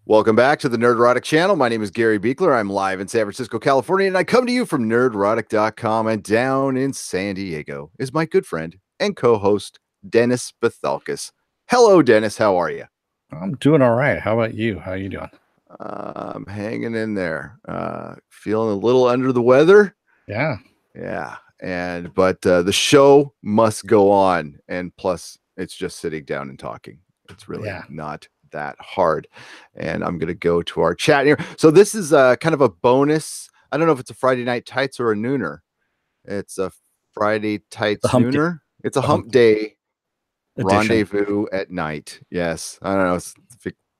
Welcome back to the Nerdrotic channel. My name is Gary Beekler. I'm live in San Francisco, California, and I come to you from nerdrotic.com. And down in San Diego is my good friend and co-host, Dennis Bethalkis. Hello, Dennis. How are you? I'm doing all right. How about you? How are you doing? I'm hanging in there. Feeling a little under the weather. Yeah. But the show must go on. And plus, it's just sitting down and talking. It's really not that hard. And I'm going to go to our chat here. So this is kind of a bonus. I don't know if it's a Friday Night Tights or a nooner. It's a Friday Tights nooner. It's a hump day rendezvous at night. Yes. I don't know.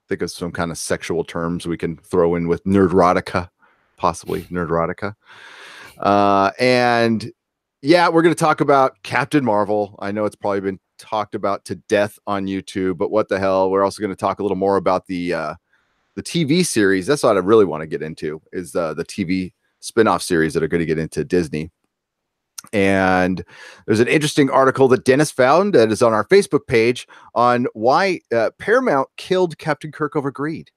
Think of some kind of sexual terms we can throw in with nerdrotica, possibly nerdrotica. And yeah, we're going to talk about Captain Marvel. I know it's probably been talked about to death on YouTube, but what the hell? We're also going to talk a little more about the TV series. That's what I really want to get into is the TV spinoff series that are going to get into Disney. And there's an interesting article that Dennis found that is on our Facebook page on why Paramount killed Captain Kirk over greed,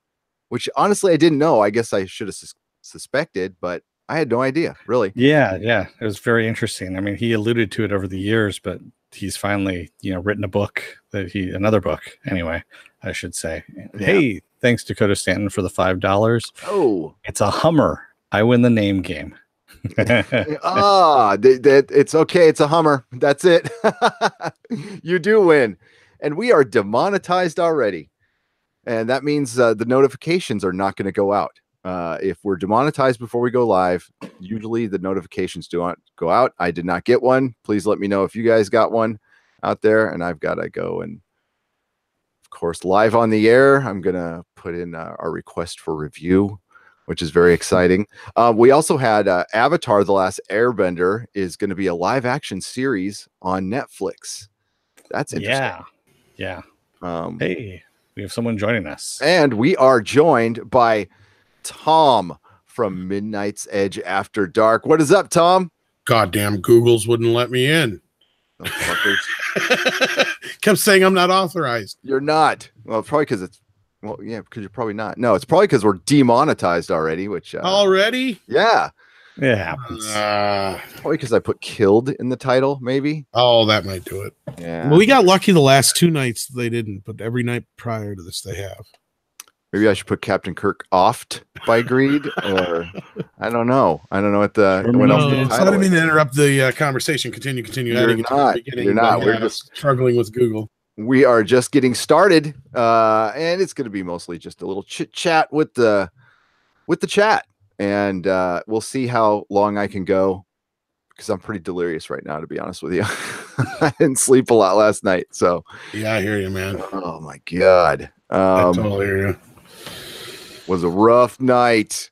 which honestly I didn't know. I guess I should have suspected, but I had no idea, really. Yeah. It was very interesting. I mean, he alluded to it over the years, but he's finally, written a book another book anyway, I should say. Yeah. Hey, thanks Dakota Stanton for the $5. Oh, it's a Hummer. I win the name game. It's okay. It's a Hummer. That's it. You do win. And we are demonetized already. And that means the notifications are not going to go out. If we're demonetized before we go live, usually the notifications do not go out. I did not get one. Please let me know if you guys got one out there. And I've got to go and, of course, live on the air. I'm going to put in our request for review, which is very exciting. We also had Avatar: The Last Airbender is going to be a live action series on Netflix. That's interesting. Yeah. Hey, we have someone joining us. And we are joined by Tom from Midnight's Edge After Dark. What is up, Tom? Goddamn Googles wouldn't let me in. Kept saying I'm not authorized. You're not. Well, probably because it's because you're probably not. No, it's probably because we're demonetized already, which already? Yeah. It happens. Probably because I put killed in the title, maybe. Oh, that might do it. Yeah. Well, we got lucky the last 2 nights they didn't, but every night prior to this they have. Maybe I should put Captain Kirk offed by greed, or I don't know. I don't know what the. I don't mean to interrupt the conversation. Continue. You're not. We're just struggling with Google. We are just getting started, and it's going to be mostly just a little chit chat with the chat, and we'll see how long I can go because I'm pretty delirious right now, to be honest with you. I didn't sleep a lot last night, so yeah, I hear you, man. Oh my god, I totally hear you. Was a rough night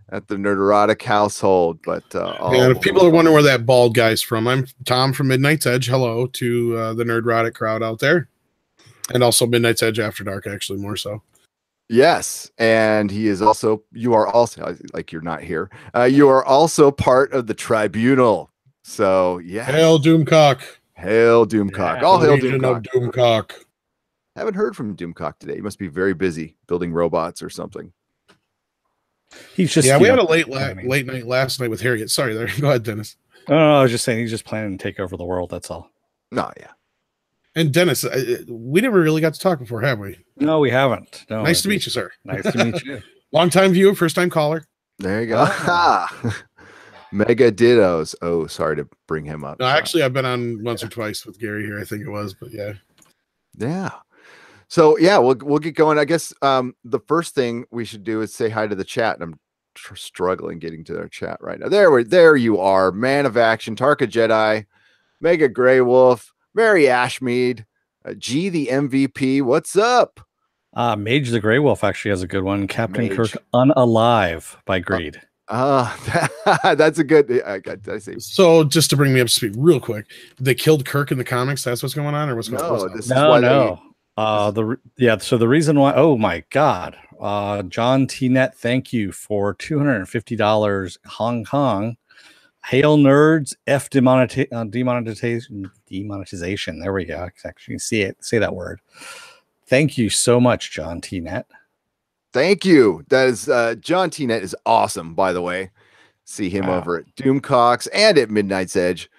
at the Nerdrotic household, but if people are wondering where that bald guy's from, I'm Tom from Midnight's Edge. Hello to the Nerdrotic crowd out there, and also Midnight's Edge After Dark, actually more so. Yes, and you are also like you're not here. You are also part of the tribunal. So yeah, hail Doomcock, hail Doomcock, all hail Doomcock. Doomcock. Haven't heard from Doomcock today. He must be very busy building robots or something. He's just we had a late night last night with Harriet. Sorry, there. Go ahead, Dennis. I was just saying he's just planning to take over the world. That's all. No, yeah. And Dennis, we never really got to talk before, have we? No, we haven't. No. Nice to meet you, sir. Nice to meet you. Long-time viewer, first-time caller. There you go. Mega dittos. Oh, sorry to bring him up. No, actually, I've been on once or twice with Gary here. I think it was, but yeah. Yeah. So yeah, we'll get going. I guess the first thing we should do is say hi to the chat. I'm struggling getting to their chat right now. There you are, Man of Action, Tarka Jedi, Mega Grey Wolf, Mary Ashmead, G the MVP. What's up? Mage the Grey Wolf actually has a good one. Captain Kirk Unalive by Greed. That's a good. I say. So just to bring me up to speed real quick, they killed Kirk in the comics. That's what's going on, or what's going on? No. So the reason why, oh my God, John T. Net, thank you for $250 Hong Kong. Hail nerds, F demonetization. There we go. I can actually say that word. Thank you so much, John T. Net. Thank you. That is John Tnet is awesome, by the way. See him over at Doomcox and at Midnight's Edge.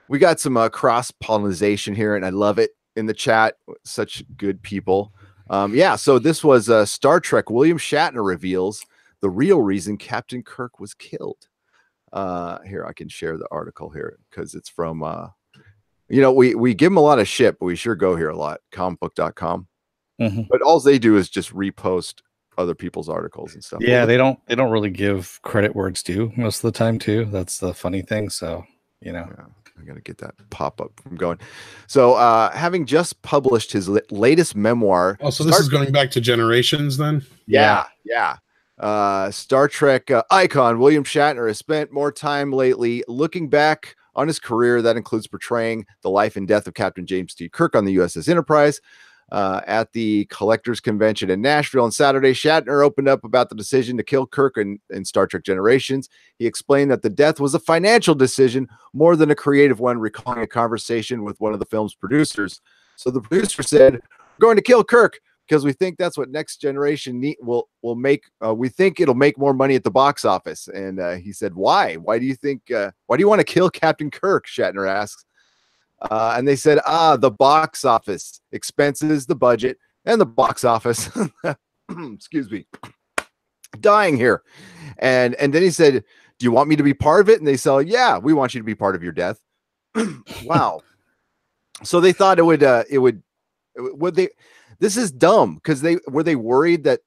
We got some cross pollination here, and I love it in the chat. Such good people. So this was Star Trek. William Shatner reveals the real reason Captain Kirk was killed. Here, I can share the article here because it's from, we give them a lot of shit, but we sure go here a lot. Comicbook.com. Mm-hmm. But all they do is just repost other people's articles and stuff. Yeah, they don't really give credit where it's due most of the time too. That's the funny thing. So, I gotta get that pop-up from going. So having just published his latest memoir. Oh, so this is going back to Generations then? Yeah. Star Trek icon William Shatner has spent more time lately looking back on his career. That includes portraying the life and death of Captain James T. Kirk on the USS Enterprise. At the Collectors Convention in Nashville on Saturday, Shatner opened up about the decision to kill Kirk in Star Trek Generations. He explained that the death was a financial decision more than a creative one, recalling a conversation with one of the film's producers. So the producer said, "We're going to kill Kirk because we think that's what Next Generation will make. We think it'll make more money at the box office." And he said, "Why? Why do you want to kill Captain Kirk?" Shatner asks. And they said, the box office, expenses, the budget, and the box office. Excuse me. Dying here. And then he said, "Do you want me to be part of it?" And they said, "Yeah, we want you to be part of your death." Wow. So they thought this is dumb because were they worried that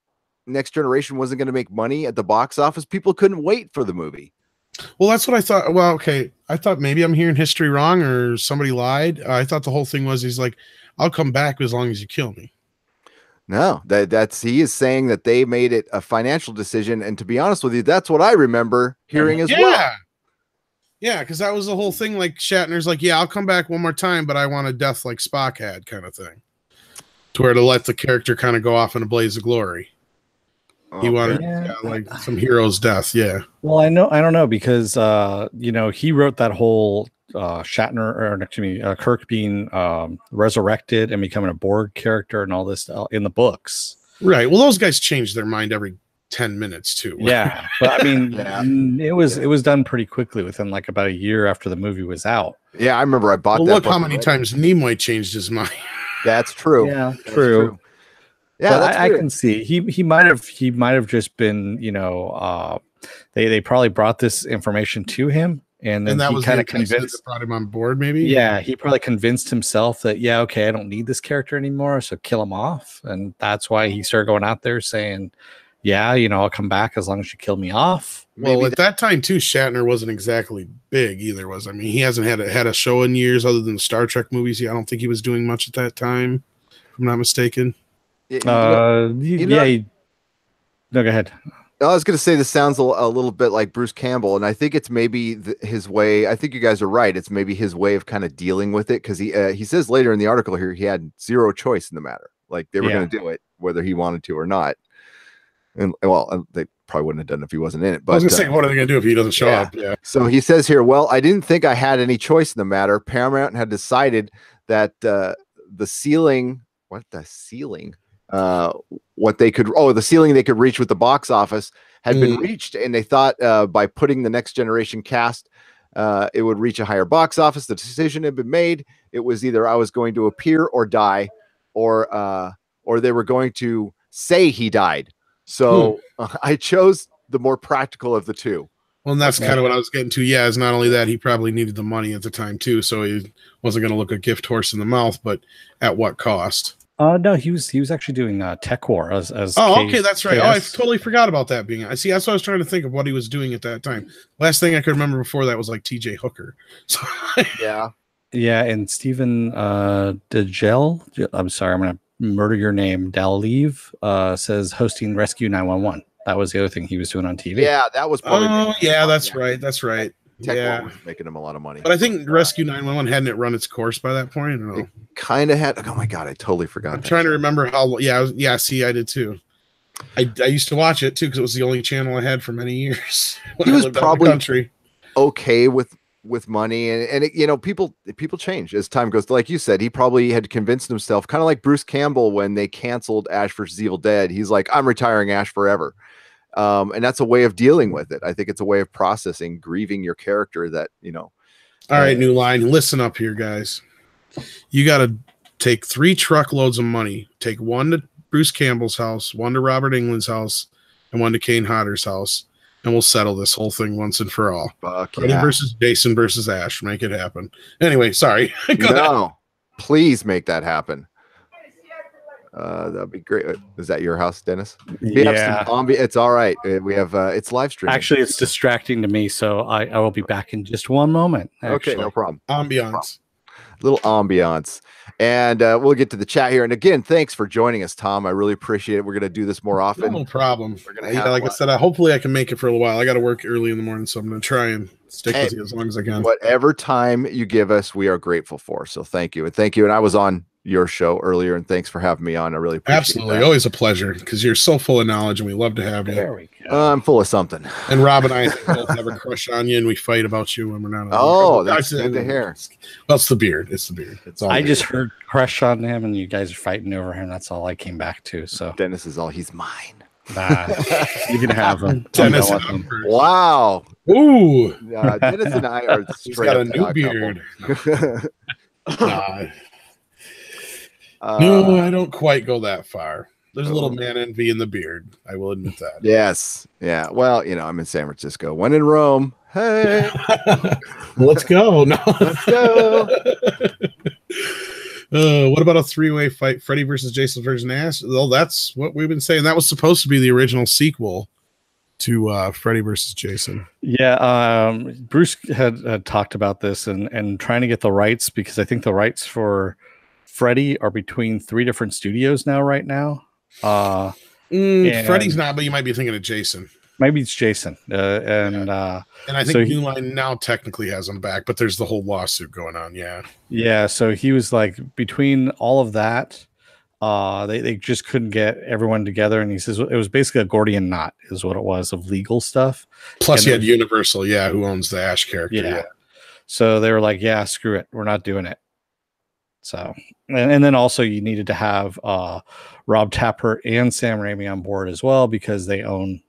Next Generation wasn't going to make money at the box office? People couldn't wait for the movie. Well, that's what I thought. Well, okay. I thought maybe I'm hearing history wrong or somebody lied. I thought the whole thing was he's like, "I'll come back as long as you kill me." No, he is saying that they made it a financial decision. And to be honest with you, that's what I remember hearing as well. Yeah, because that was the whole thing. Like Shatner's like, "Yeah, I'll come back one more time, but I want a death like Spock had," kind of thing. To where to let the character kind of go off in a blaze of glory. He wanted like some hero's death. Yeah. Well, I don't know because he wrote that whole Kirk being resurrected and becoming a Borg character and all this in the books. Right. Well, those guys changed their mind every 10 minutes too. Yeah, but I mean, it was done pretty quickly within like about a year after the movie was out. Yeah, I remember I bought that. Look how many times Nimoy changed his mind. That's true. Yeah, true. Yeah, but I can see he might have just been, they probably brought this information to him, and then he kind of convinced brought him on board. Maybe, yeah, he probably convinced himself that okay, I don't need this character anymore, so kill him off, and that's why he started going out there saying, "Yeah, I'll come back as long as you kill me off." Well, at that time too, Shatner wasn't exactly big either. I mean, he hasn't had a show in years other than the Star Trek movies. I don't think he was doing much at that time, if I'm not mistaken. No, go ahead. I was going to say this sounds a little bit like Bruce Campbell, and I think it's maybe his way. I think you guys are right. It's maybe his way of kind of dealing with it because he says later in the article here he had zero choice in the matter. Like they were going to do it whether he wanted to or not. And they probably wouldn't have done it if he wasn't in it. But I was going to say, what are they going to do if he doesn't show up? Yeah. So he says here, "Well, I didn't think I had any choice in the matter. Paramount had decided that the ceiling they could reach with the box office had been reached, and they thought by putting the Next Generation cast it would reach a higher box office. The decision had been made. It was either I was going to appear or die, or they were going to say he died. So I chose the more practical of the two." Well, and that's kind of what I was getting to. Yeah, is not only that, he probably needed the money at the time too, so he wasn't going to look a gift horse in the mouth, but at what cost? No, he was actually doing Tech War as okay, that's right. I totally forgot about that being. I see. That's what I was trying to think of what he was doing at that time. Last thing I could remember before that was like T.J. Hooker. So, yeah, and Stephen DeGel. I'm sorry, I'm gonna murder your name. Dalev says hosting Rescue 911. That was the other thing he was doing on TV. Yeah, that was part of it. Yeah, that's right. That's right. Tech was making him a lot of money. But I think Rescue 911 hadn't it run its course by that point? I don't know. It kind of had. Oh my god, I totally forgot. I'm trying to remember how. Yeah. See, I did too. I used to watch it too because it was the only channel I had for many years. He was probably okay with with money, and it, people change as time goes. Like you said, he probably had convinced himself, kind of like Bruce Campbell when they canceled Ash vs. Evil Dead. He's like, I'm retiring Ash forever. And that's a way of dealing with it. I think it's a way of processing, grieving your character that, All right, New Line, listen up here, guys. You got to take 3 truckloads of money. Take 1 to Bruce Campbell's house, 1 to Robert Englund's house, and 1 to Kane Hodder's house, and we'll settle this whole thing once and for all. Freddy versus Jason versus Ash. Make it happen. Anyway, sorry. No, please make that happen. That'd be great. Is that your house, Dennis? Yeah. It's all right. We have it's live streaming. Actually, it's distracting to me, so I will be back in just one moment. Okay, no problem. Ambiance. Little ambiance. And we'll get to the chat here. And again, thanks for joining us, Tom. I really appreciate it. We're going to do this more often. No problem. We're gonna like I said, hopefully I can make it for a little while. I got to work early in the morning, so I'm going to try and stick with you as long as I can. Whatever time you give us, we are grateful for. So thank you. And thank you. And I was on your show earlier, and thanks for having me on. I really appreciate it. Absolutely. Always a pleasure, because you're so full of knowledge, and we love to have you. There we go. I'm full of something. And Rob and I both have a crush on you, and we fight about you when we're not on. Oh, that's good to hear. Well, it's the beard. It's the beard. It's all I just heard crush on him, and you guys are fighting over him. That's all I came back to. So Dennis is all, he's mine. You can have him. Dennis. Wow. Ooh. Dennis and I are He's got a new beard. No, I don't quite go that far. There's a little man envy in the beard. I will admit that. Yes. Yeah. Well, I'm in San Francisco. When in Rome. Hey. Let's go. No. Let's go. What about a 3-way fight? Freddy versus Jason versus Ash? Well, that's what we've been saying. That was supposed to be the original sequel to Freddy versus Jason. Yeah. Bruce had talked about this and trying to get the rights, because I think the rights for Freddy are between 3 different studios right now. Freddy's not, but you might be thinking of Jason. Maybe it's Jason. And I think so New Line now technically has him back, but there's the whole lawsuit going on. Yeah. Yeah. So he was like, between all of that, they just couldn't get everyone together. And he says it was basically a Gordian knot is what it was, of legal stuff. Plus you had Universal, who owns the Ash character. Yeah. So they were like, yeah, screw it. We're not doing it. So, and then also you needed to have Rob Tapert and Sam Raimi on board as well, because they own,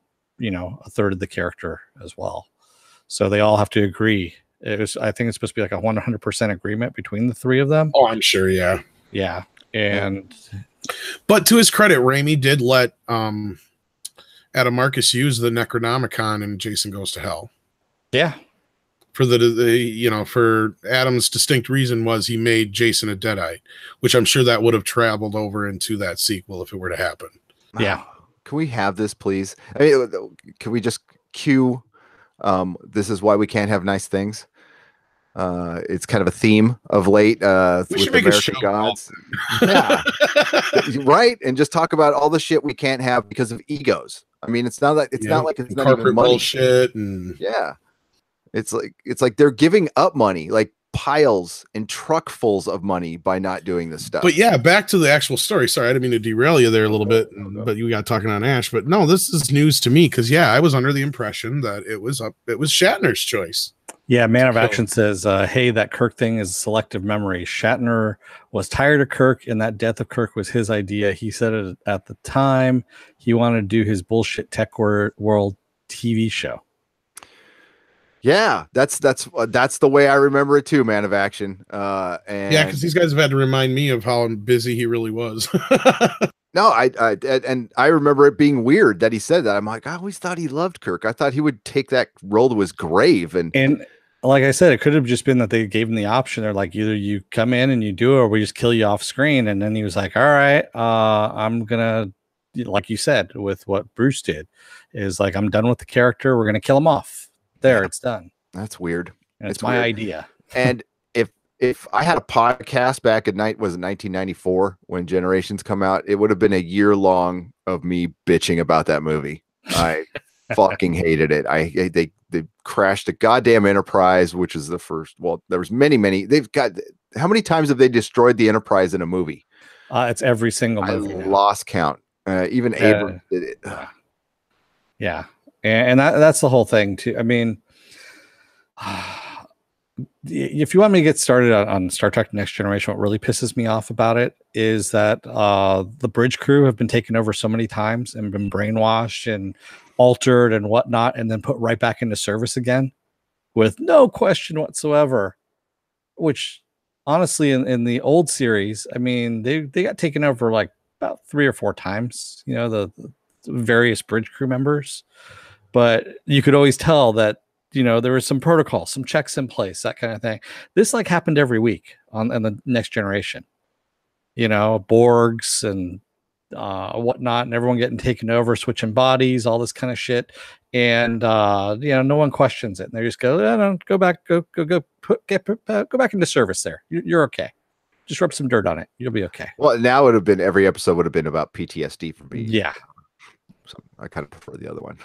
a third of the character as well. So they all have to agree. I think it's supposed to be like a 100% agreement between the 3 of them. Oh, I'm sure. Yeah. Yeah. And, but to his credit, Raimi did let Adam Marcus use the Necronomicon in Jason Goes to Hell. Yeah. For for Adam's distinct reason was he made Jason a Deadite, which I'm sure that would have traveled over into that sequel if it were to happen. Yeah. Can we have this, please? I mean, can we just cue this is why we can't have nice things? It's kind of a theme of late with American Gods. Yeah. Right? And just talk about all the shit we can't have because of egos. I mean, it's not like it's not even money. Bullshit and It's like they're giving up money, like piles and truckfuls of money, by not doing this stuff. But yeah, back to the actual story. Sorry, I didn't mean to derail you there a little bit, but you got talking on Ash. But no, this is news to me, because I was under the impression that it was Shatner's choice. Yeah, Man of Action says, hey, that Kirk thing is selective memory. Shatner was tired of Kirk, and that death of Kirk was his idea. He said it at the time. He wanted to do his bullshit Tech World TV show. Yeah, that's the way I remember it too, Man of Action. And because these guys have had to remind me of how busy he really was. No, I remember it being weird that he said that. I'm like, I always thought he loved Kirk. I thought he would take that role to his grave. And like I said, it could have just been that they gave him the option. They're like, either you come in and you do it, or we just kill you off screen. And then he was like, all right, I'm gonna, like you said, with what Bruce did, is like, I'm done with the character. We're gonna kill him off. There, it's done. That's weird. And it's my idea. And if I had a podcast back at was it 1994 when Generations come out, it would have been a year long of me bitching about that movie. I fucking hated it. They crashed the goddamn Enterprise, which is the first. Well, there was many. They've got, how many times have they destroyed the Enterprise in a movie? It's every single movie. I lost count. Even Abrams did it. Yeah. And that's the whole thing too. I mean, if you want me to get started on Star Trek Next Generation, what really pisses me off about it is that the bridge crew have been taken over so many times and been brainwashed and altered and whatnot, and then put right back into service again with no question whatsoever. Which, honestly, in the old series, I mean, they got taken over like about 3 or 4 times, the various bridge crew members. But you could always tell that, there was some protocol, some checks in place, that kind of thing. This like happened every week on the Next Generation, Borgs and whatnot, and everyone getting taken over, switching bodies, all this kind of shit. And no one questions it. And they just go, no, go back, go back into service there. You're okay. Just rub some dirt on it. You'll be okay. Well, now it would have been, every episode would have been about PTSD from being. Yeah. So I kind of prefer the other one,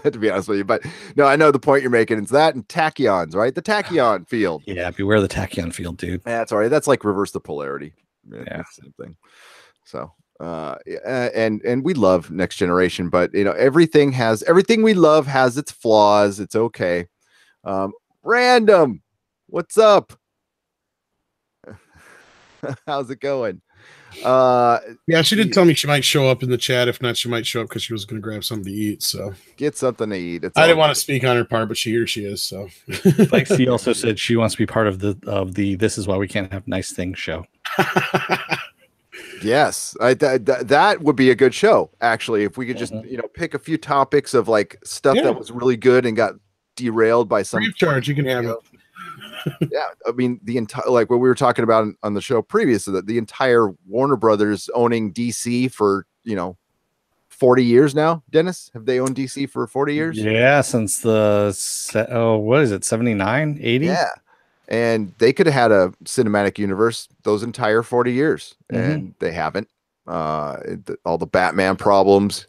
to be honest with you. But no, I know the point you're making. It's that and tachyons, right? The tachyon field. Yeah, beware the tachyon field, dude. That's all right. That's like reverse the polarity. Yeah. Same thing. So, and we love Next Generation, but everything we love has its flaws. It's okay. Random, what's up? How's it going? Yeah, she did tell me she might show up in the chat. If not, she might show up because she was going to grab something to eat. So get something to eat. I didn't want to speak on her part, but here she is. So Lexi also said she wants to be part of the This Is Why We Can't Have Nice Things show. Yes, that would be a good show, actually, if we could just pick a few topics of like stuff that was really good and got derailed by some free of charge. You can have it. Yeah, I mean the entire, like what we were talking about on the show previously, that the entire Warner Brothers owning DC for 40 years now. Dennis, have they owned DC for 40 years? Yeah, since what is it, 79, 80? Yeah, and they could have had a cinematic universe those entire 40 years, and they haven't. All the Batman problems.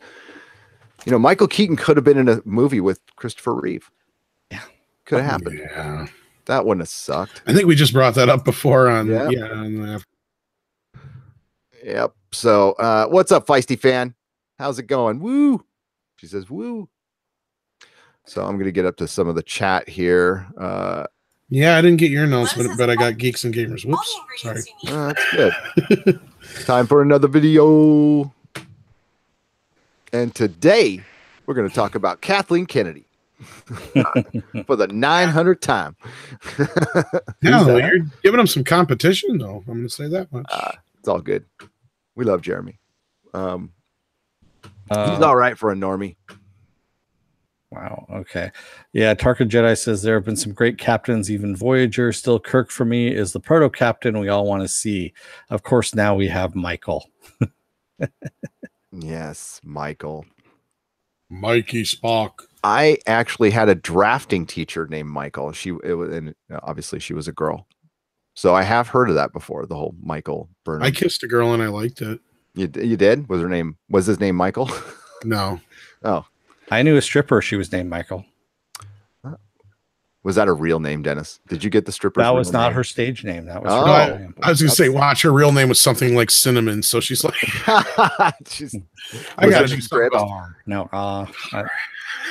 Michael Keaton could have been in a movie with Christopher Reeve. Yeah, could have happened. Yeah. That wouldn't have sucked. I think we just brought that up before on Yep. So what's up, Feisty fan? How's it going? Woo. She says woo. So I'm gonna get up to some of the chat here. Yeah, I didn't get your announcement, but I got Geeks and Gamers. Whoops. Sorry. That's good. Time for another video. And today we're gonna talk about Kathleen Kennedy. For the 900th time. No, you're giving them some competition, though. I'm going to say that much. It's all good. We love Jeremy. He's all right for a normie. Wow. Okay. Yeah. Tarka Jedi says there have been some great captains, even Voyager. Still, Kirk for me is the proto captain we all want to see. Of course, now we have Michael. Yes, Michael. Mikey Spock. I actually had a drafting teacher named Michael. And obviously she was a girl. So I have heard of that before, the whole Michael Burnham. I kissed a girl and I liked it. You did? Was his name Michael? No. Oh. I knew a stripper. She was named Michael. Was that a real name, Dennis? Did you get the stripper? That was not her stage name. That was her name. I was going to say, watch, her real name was something like Cinnamon. So she's like, I got to do script. No,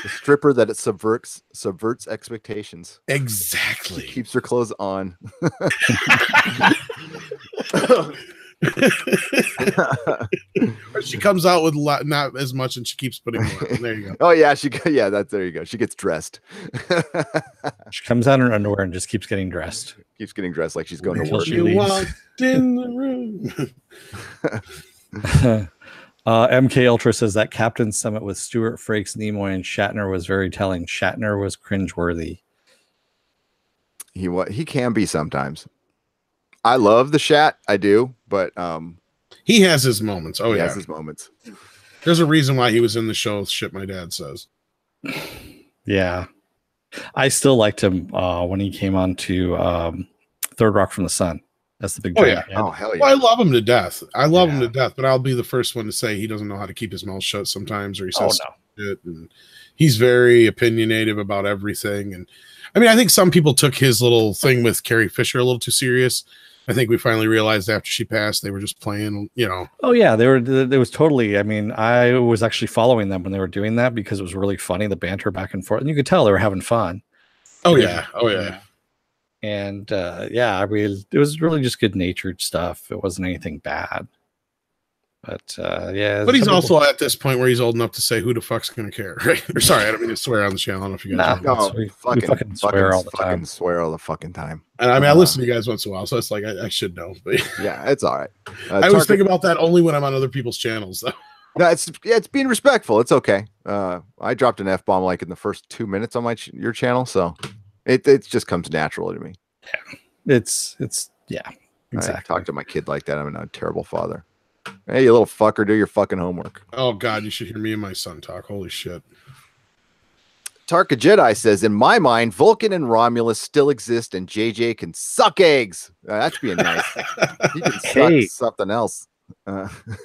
the stripper that it subverts expectations. Exactly. She keeps her clothes on. She comes out with not as much, and she keeps putting more. There you go. Oh yeah, there you go. She gets dressed. She comes out in her underwear and just keeps getting dressed. Keeps getting dressed like she's going to work. You walked in the room. MK Ultra says that Captain Summit with Stewart, Frakes, Nimoy, and Shatner was very telling. Shatner was cringeworthy. He can be sometimes. I love the Shat, I do, but he has his moments. Oh, he has his moments. There's a reason why he was in the show. Shit, my dad says. Yeah, I still liked him when he came on to Third Rock from the Sun. That's the big. Oh yeah! Oh hell yeah! Well, I love him to death. I love him to death. But I'll be the first one to say he doesn't know how to keep his mouth shut sometimes, or he says shit. And he's very opinionated about everything. And I mean, I think some people took his little thing with Carrie Fisher a little too serious. I think we finally realized after she passed, they were just playing, Oh yeah, there was totally. I mean, I was actually following them when they were doing that because it was really funny, the banter back and forth, and you could tell they were having fun. Oh yeah. And yeah, I mean, it was really just good natured stuff. It wasn't anything bad. But yeah, But he's also at this point where he's old enough to say, "Who the fuck's gonna care?" Right? Or sorry, I don't mean to swear on the channel. I don't know if you guys. No, No, we fucking swear all the fucking time. swear all the fucking time. And I mean, I listen to you guys once in a while, so it's like I should know. But Yeah, it's all right. I always think about that only when I'm on other people's channels, though. No, it's being respectful. It's okay. I dropped an F-bomb like in the first 2 minutes on your channel, so it just comes naturally to me. Yeah, it's yeah, exactly. I talk to my kid like that. I'm a terrible father. Hey, you little fucker, do your fucking homework. Oh God, you should hear me and my son talk. Holy shit. Tarka Jedi says, in my mind, Vulcan and Romulus still exist, and JJ can suck eggs. That's being nice. He can suck something else.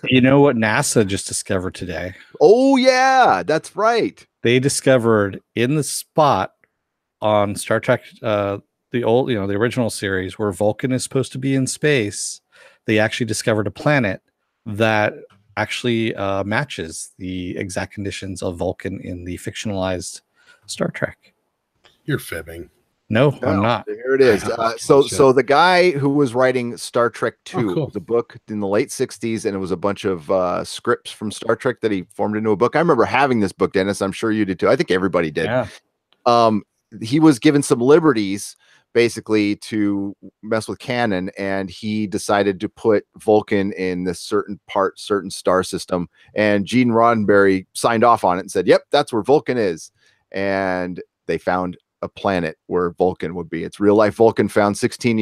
You know what NASA just discovered today? Oh yeah, that's right. They discovered in the spot on Star Trek, the old, the original series where Vulcan is supposed to be in space. They actually discovered a planet that actually matches the exact conditions of Vulcan in the fictionalized Star Trek. You're fibbing. No, I'm not. Here it is. So the guy who was writing Star Trek 2, cool. the book in the late 60s, and it was a bunch of scripts from Star Trek that he formed into a book. I remember having this book, Dennis. I'm sure you did too. I think everybody did. Yeah. He was given some liberties basically to mess with canon, and he decided to put Vulcan in this certain star system, and Gene Roddenberry signed off on it and said, yep, that's where Vulcan is. And they found a planet where Vulcan would be. It's real life Vulcan, found 16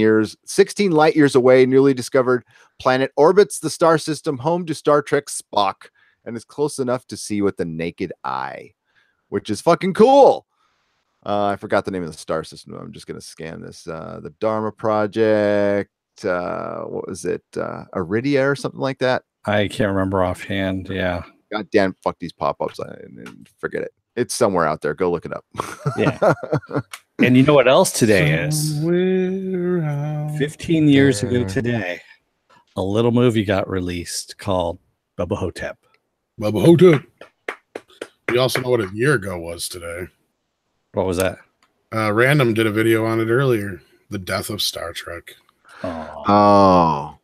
light years away, newly discovered planet, orbits the star system, home to Star Trek Spock, and is close enough to see with the naked eye, which is fucking cool. I forgot the name of the star system. I'm just going to scan this. The Dharma Project. What was it? Iridia or something like that? I can't remember offhand. Yeah. God damn, fuck these pop-ups and forget it. It's somewhere out there. Go look it up. Yeah. And you know what else today is? 15 years ago today, a little movie got released called Bubba Hotep. Bubba Hotep. We also know what a year ago was today. What was that? Random did a video on it earlier. The death of Star Trek. Oh,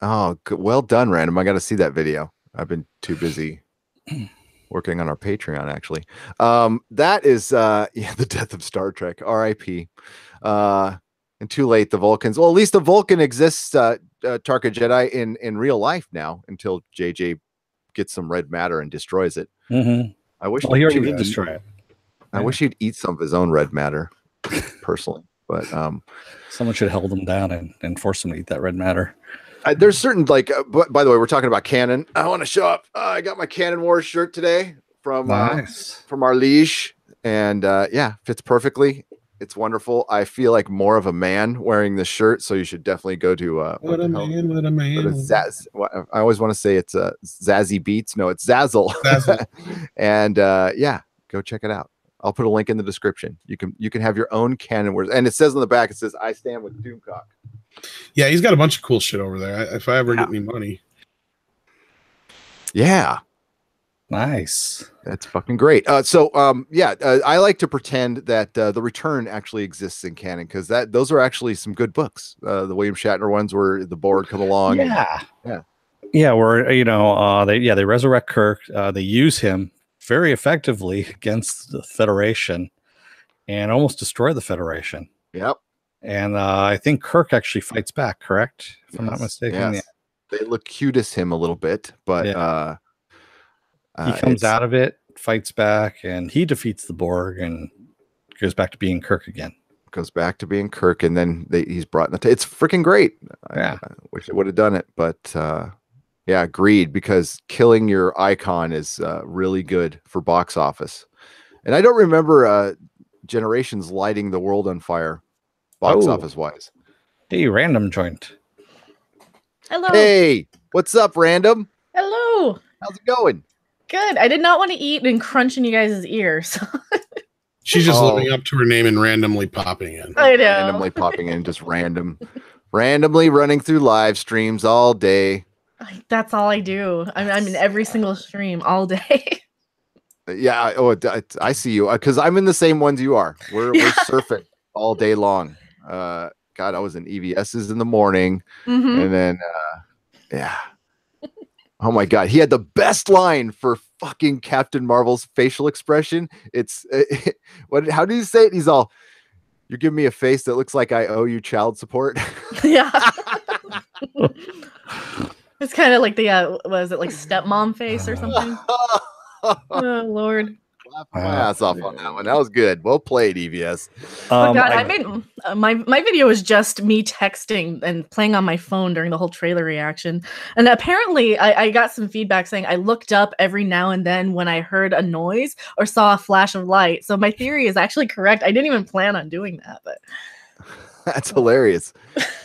well done, Random. I got to see that video. I've been too busy working on our Patreon, actually. That is the death of Star Trek. R.I.P. And too late, the Vulcans. Well, at least the Vulcan exists, Tarka Jedi, in real life now, until JJ gets some red matter and destroys it. Mm-hmm. I wish he already did destroy it. I wish he'd eat some of his own red matter, personally. But someone should have held him down and force him to eat that red matter. There's certain, like, by the way, we're talking about canon. I want to show up. I got my Canon Wars shirt today from our liege, and yeah, fits perfectly. It's wonderful. I feel like more of a man wearing this shirt, so you should definitely go to what a man. I always want to say it's Zazzy Beats. No, it's Zazzle. And yeah, go check it out. I'll put a link in the description. You can have your own Canon Wars, and it says on the back, it says, "I stand with Doomcock." Yeah, he's got a bunch of cool shit over there. If I ever get any money. Yeah. Nice. That's fucking great. I like to pretend that The Return actually exists in canon, because those are actually some good books. The William Shatner ones where the Borg come along. Yeah. Where they resurrect Kirk. They use him very effectively against the Federation and almost destroy the Federation. Yep. And I think Kirk actually fights back, correct? If I'm not mistaken. Yes. Yeah. They locutus him a little bit, but he comes out of it, fights back, and he defeats the Borg and goes back to being Kirk again. Goes back to being Kirk, and then he's brought in it's freaking great. I wish I would have done it, but yeah, agreed, because killing your icon is really good for box office. And I don't remember Generations lighting the world on fire box office wise. Hey, Random joint. Hello. Hey, what's up, Random? Hello. How's it going? Good. I did not want to eat and crunch in you guys' ears. She's just living up to her name and randomly popping in. I know. Randomly popping in, just randomly running through live streams all day. That's all I do. I'm in every single stream all day. Yeah. I see you, because I'm in the same ones you are. We're surfing. all day long. God, I was in EVSs in the morning, Mhm. and then yeah. Oh my God, he had the best line for fucking Captain Marvel's facial expression. It's what? How do you say it? He's all, "You're giving me a face that looks like I owe you child support." Yeah. It's kind of like the was it like stepmom face or something? Oh Lord. Laughing my ass off on that one. That was good. Well played, EVS. Oh God, I made my video was just me texting and playing on my phone during the whole trailer reaction. And apparently I got some feedback saying I looked up every now and then when I heard a noise or saw a flash of light. So my theory is actually correct. I didn't even plan on doing that, but That's hilarious.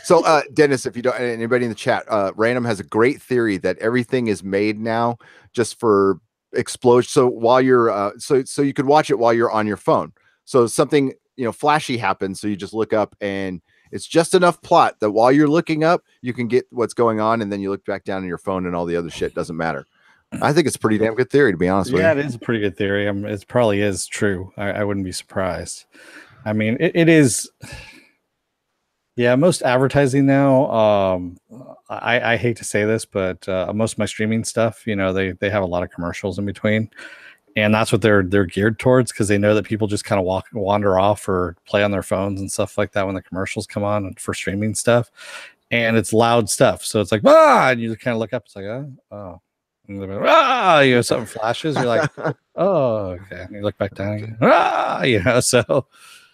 So, Dennis, if you don't, anybody in the chat, Random has a great theory that everything is made now just for explosion. So while you're, so you could watch it while you're on your phone. So something, flashy happens. So you just look up and it's just enough plot that while you're looking up, you can get what's going on. And then you look back down on your phone and all the other shit doesn't matter. I think it's a pretty damn good theory, to be honest with you. Yeah, it is a pretty good theory. It probably is true. I wouldn't be surprised. I mean, it is. Yeah, most advertising now, I hate to say this, but most of my streaming stuff, they have a lot of commercials in between, and that's what they're geared towards, because they know that people just kind of wander off or play on their phones and stuff like that when the commercials come on for streaming stuff, and it's loud stuff. So it's like, and you kind of look up, it's like, oh. And something flashes, you're like, oh, okay. And you look back down, so.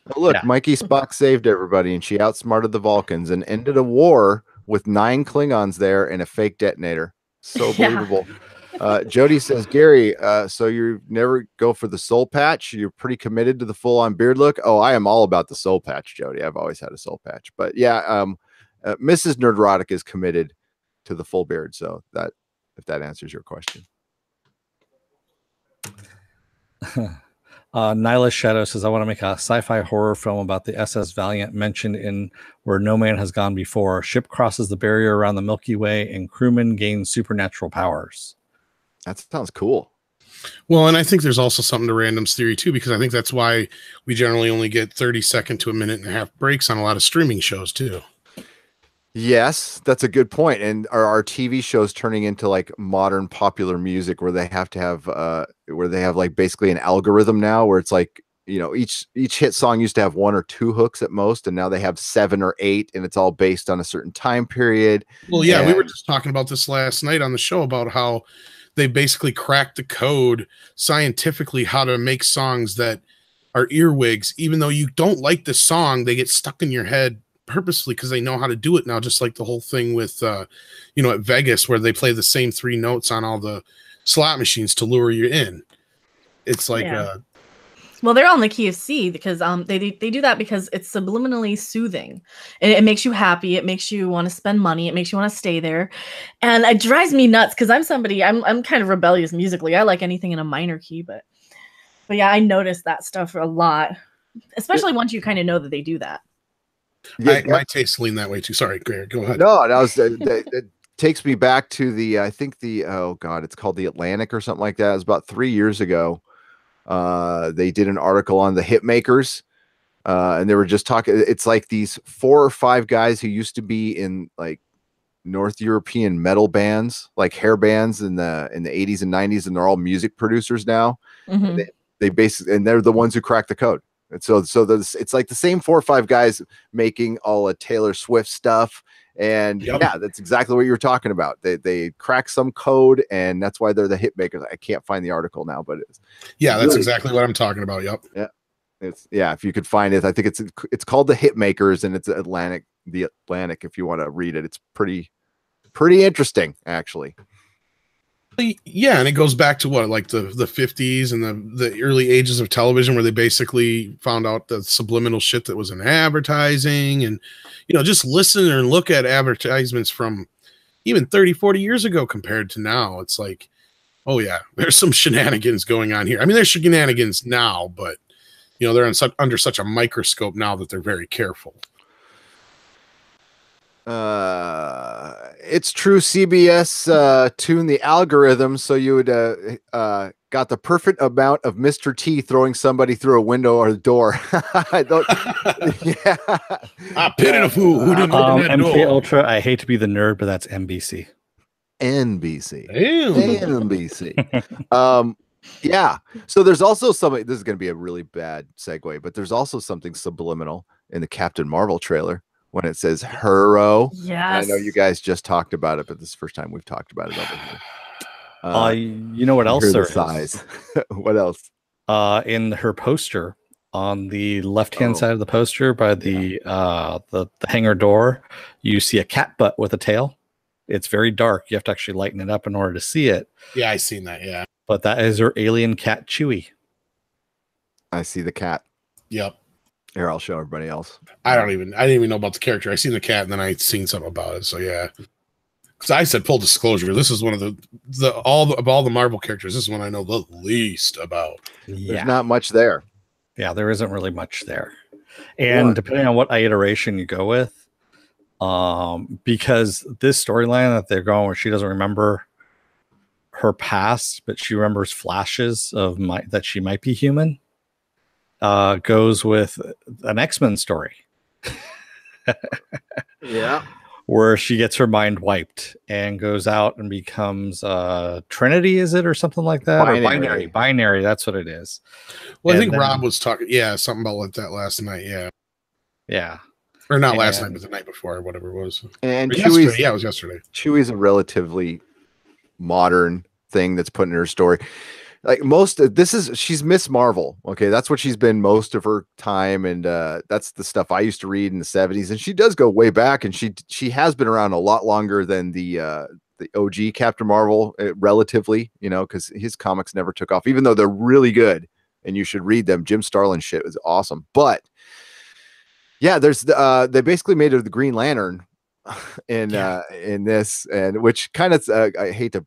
Well, look, Mikey Spock saved everybody, and she outsmarted the Vulcans and ended a war with 9 Klingons there and a fake detonator. So believable. Jody says, Gary, so you never go for the soul patch? You're pretty committed to the full-on beard look? Oh, I am all about the soul patch, Jody. I've always had a soul patch. But yeah, Mrs. Nerdrotic is committed to the full beard. So that, if that answers your question. Nyla Shadow says, I want to make a sci-fi horror film about the SS Valiant mentioned in Where No Man Has Gone Before. Ship crosses the barrier around the Milky Way and crewmen gain supernatural powers. That sounds cool. Well, and I think there's also something to Random's theory too, because I think that's why we generally only get 30-second to a minute and a half breaks on a lot of streaming shows too. Yes, that's a good point. And are our TV shows turning into like modern popular music where they have to have like basically an algorithm now where it's like, each hit song used to have 1 or 2 hooks at most, and now they have 7 or 8, and it's all based on a certain time period. Well, yeah, we were just talking about this last night on the show about how they basically cracked the code scientifically how to make songs that are earwigs. Even though you don't like the song, they get stuck in your head purposefully because they know how to do it now, just like the whole thing with at Vegas, where they play the same 3 notes on all the slot machines to lure you in. It's like well, they're on the key of C because they do that because it's subliminally soothing. It makes you happy, it makes you want to spend money, it makes you want to stay there. And it drives me nuts because I'm kind of rebellious musically. I like anything in a minor key, but yeah, I noticed that stuff a lot, especially once you kind of know that they do that. Yeah, my tastes lean that way too. Sorry, Greg, go ahead. No, that was that takes me back to the it's called the Atlantic or something like that. It was about 3 years ago. They did an article on the hit makers, and they were just talking. It's like these 4 or 5 guys who used to be in like North European metal bands, like hair bands in the 80s and 90s, and they're all music producers now. Mm-hmm. They basically, and they're the ones who cracked the code. And so it's like the same 4 or 5 guys making all of Taylor Swift stuff. And yeah, that's exactly what you were talking about. They crack some code, and that's why they're the hit makers. I can't find the article now, but that's exactly what I'm talking about. Yep. Yeah. If you could find it, I think it's called the Hit Makers, and it's the Atlantic. If you want to read it, it's pretty interesting, actually. Yeah, and it goes back to what, like the 50s and the early ages of television, where they basically found out the subliminal shit that was in advertising, and just listen and look at advertisements from even 30-40 years ago compared to now. It's like, oh yeah, there's some shenanigans going on here. I mean, there's shenanigans now, but they're under such a microscope now that they're very careful. It's true. CBS tuned the algorithm so you would got the perfect amount of Mr. T throwing somebody through a window or a door. I don't, yeah. I pity the fool who didn't open that MK door. Ultra. I hate to be the nerd, but that's NBC. NBC. Damn. NBC. Yeah. So there's also something. This is going to be a really bad segue, but there's also something subliminal in the Captain Marvel trailer when it says "Hero." Yes. I know you guys just talked about it, but this is the first time we've talked about it over here. You know what else there size. is? What else? In her poster, on the left-hand side of the poster by the hangar door, you see a cat butt with a tail. It's very dark. You have to actually lighten it up in order to see it. Yeah, I seen that. Yeah. But that is her alien cat, Chewie. I see the cat. Yep. Here, I'll show everybody else. I didn't even know about the character. I seen the cat and then I seen something about it. So yeah. Because I said full disclosure, this is one of of all the Marvel characters, this is one I know the least about. There's not much there. Yeah, there isn't really much there. And depending on what iteration you go with, because this storyline that they're going where she doesn't remember her past, but she remembers flashes of that she might be human, goes with an X-Men story. Yeah. Where she gets her mind wiped and goes out and becomes Trinity, is it, or something like that? Binary, that's what it is. Well, I think Rob was talking, something about like that last night, yeah, or not last night, but the night before, or whatever it was. And Chewie's, it was yesterday. Chewie's a relatively modern thing that's put in her story. Like she's Miss Marvel. Okay. That's what she's been most of her time. And that's the stuff I used to read in the 70s. And she does go way back, and she has been around a lot longer than the OG Captain Marvel, relatively, because his comics never took off, even though they're really good and you should read them. Jim Starlin shit was awesome. But yeah, there's they basically made her the Green Lantern in this, and which kind of I hate to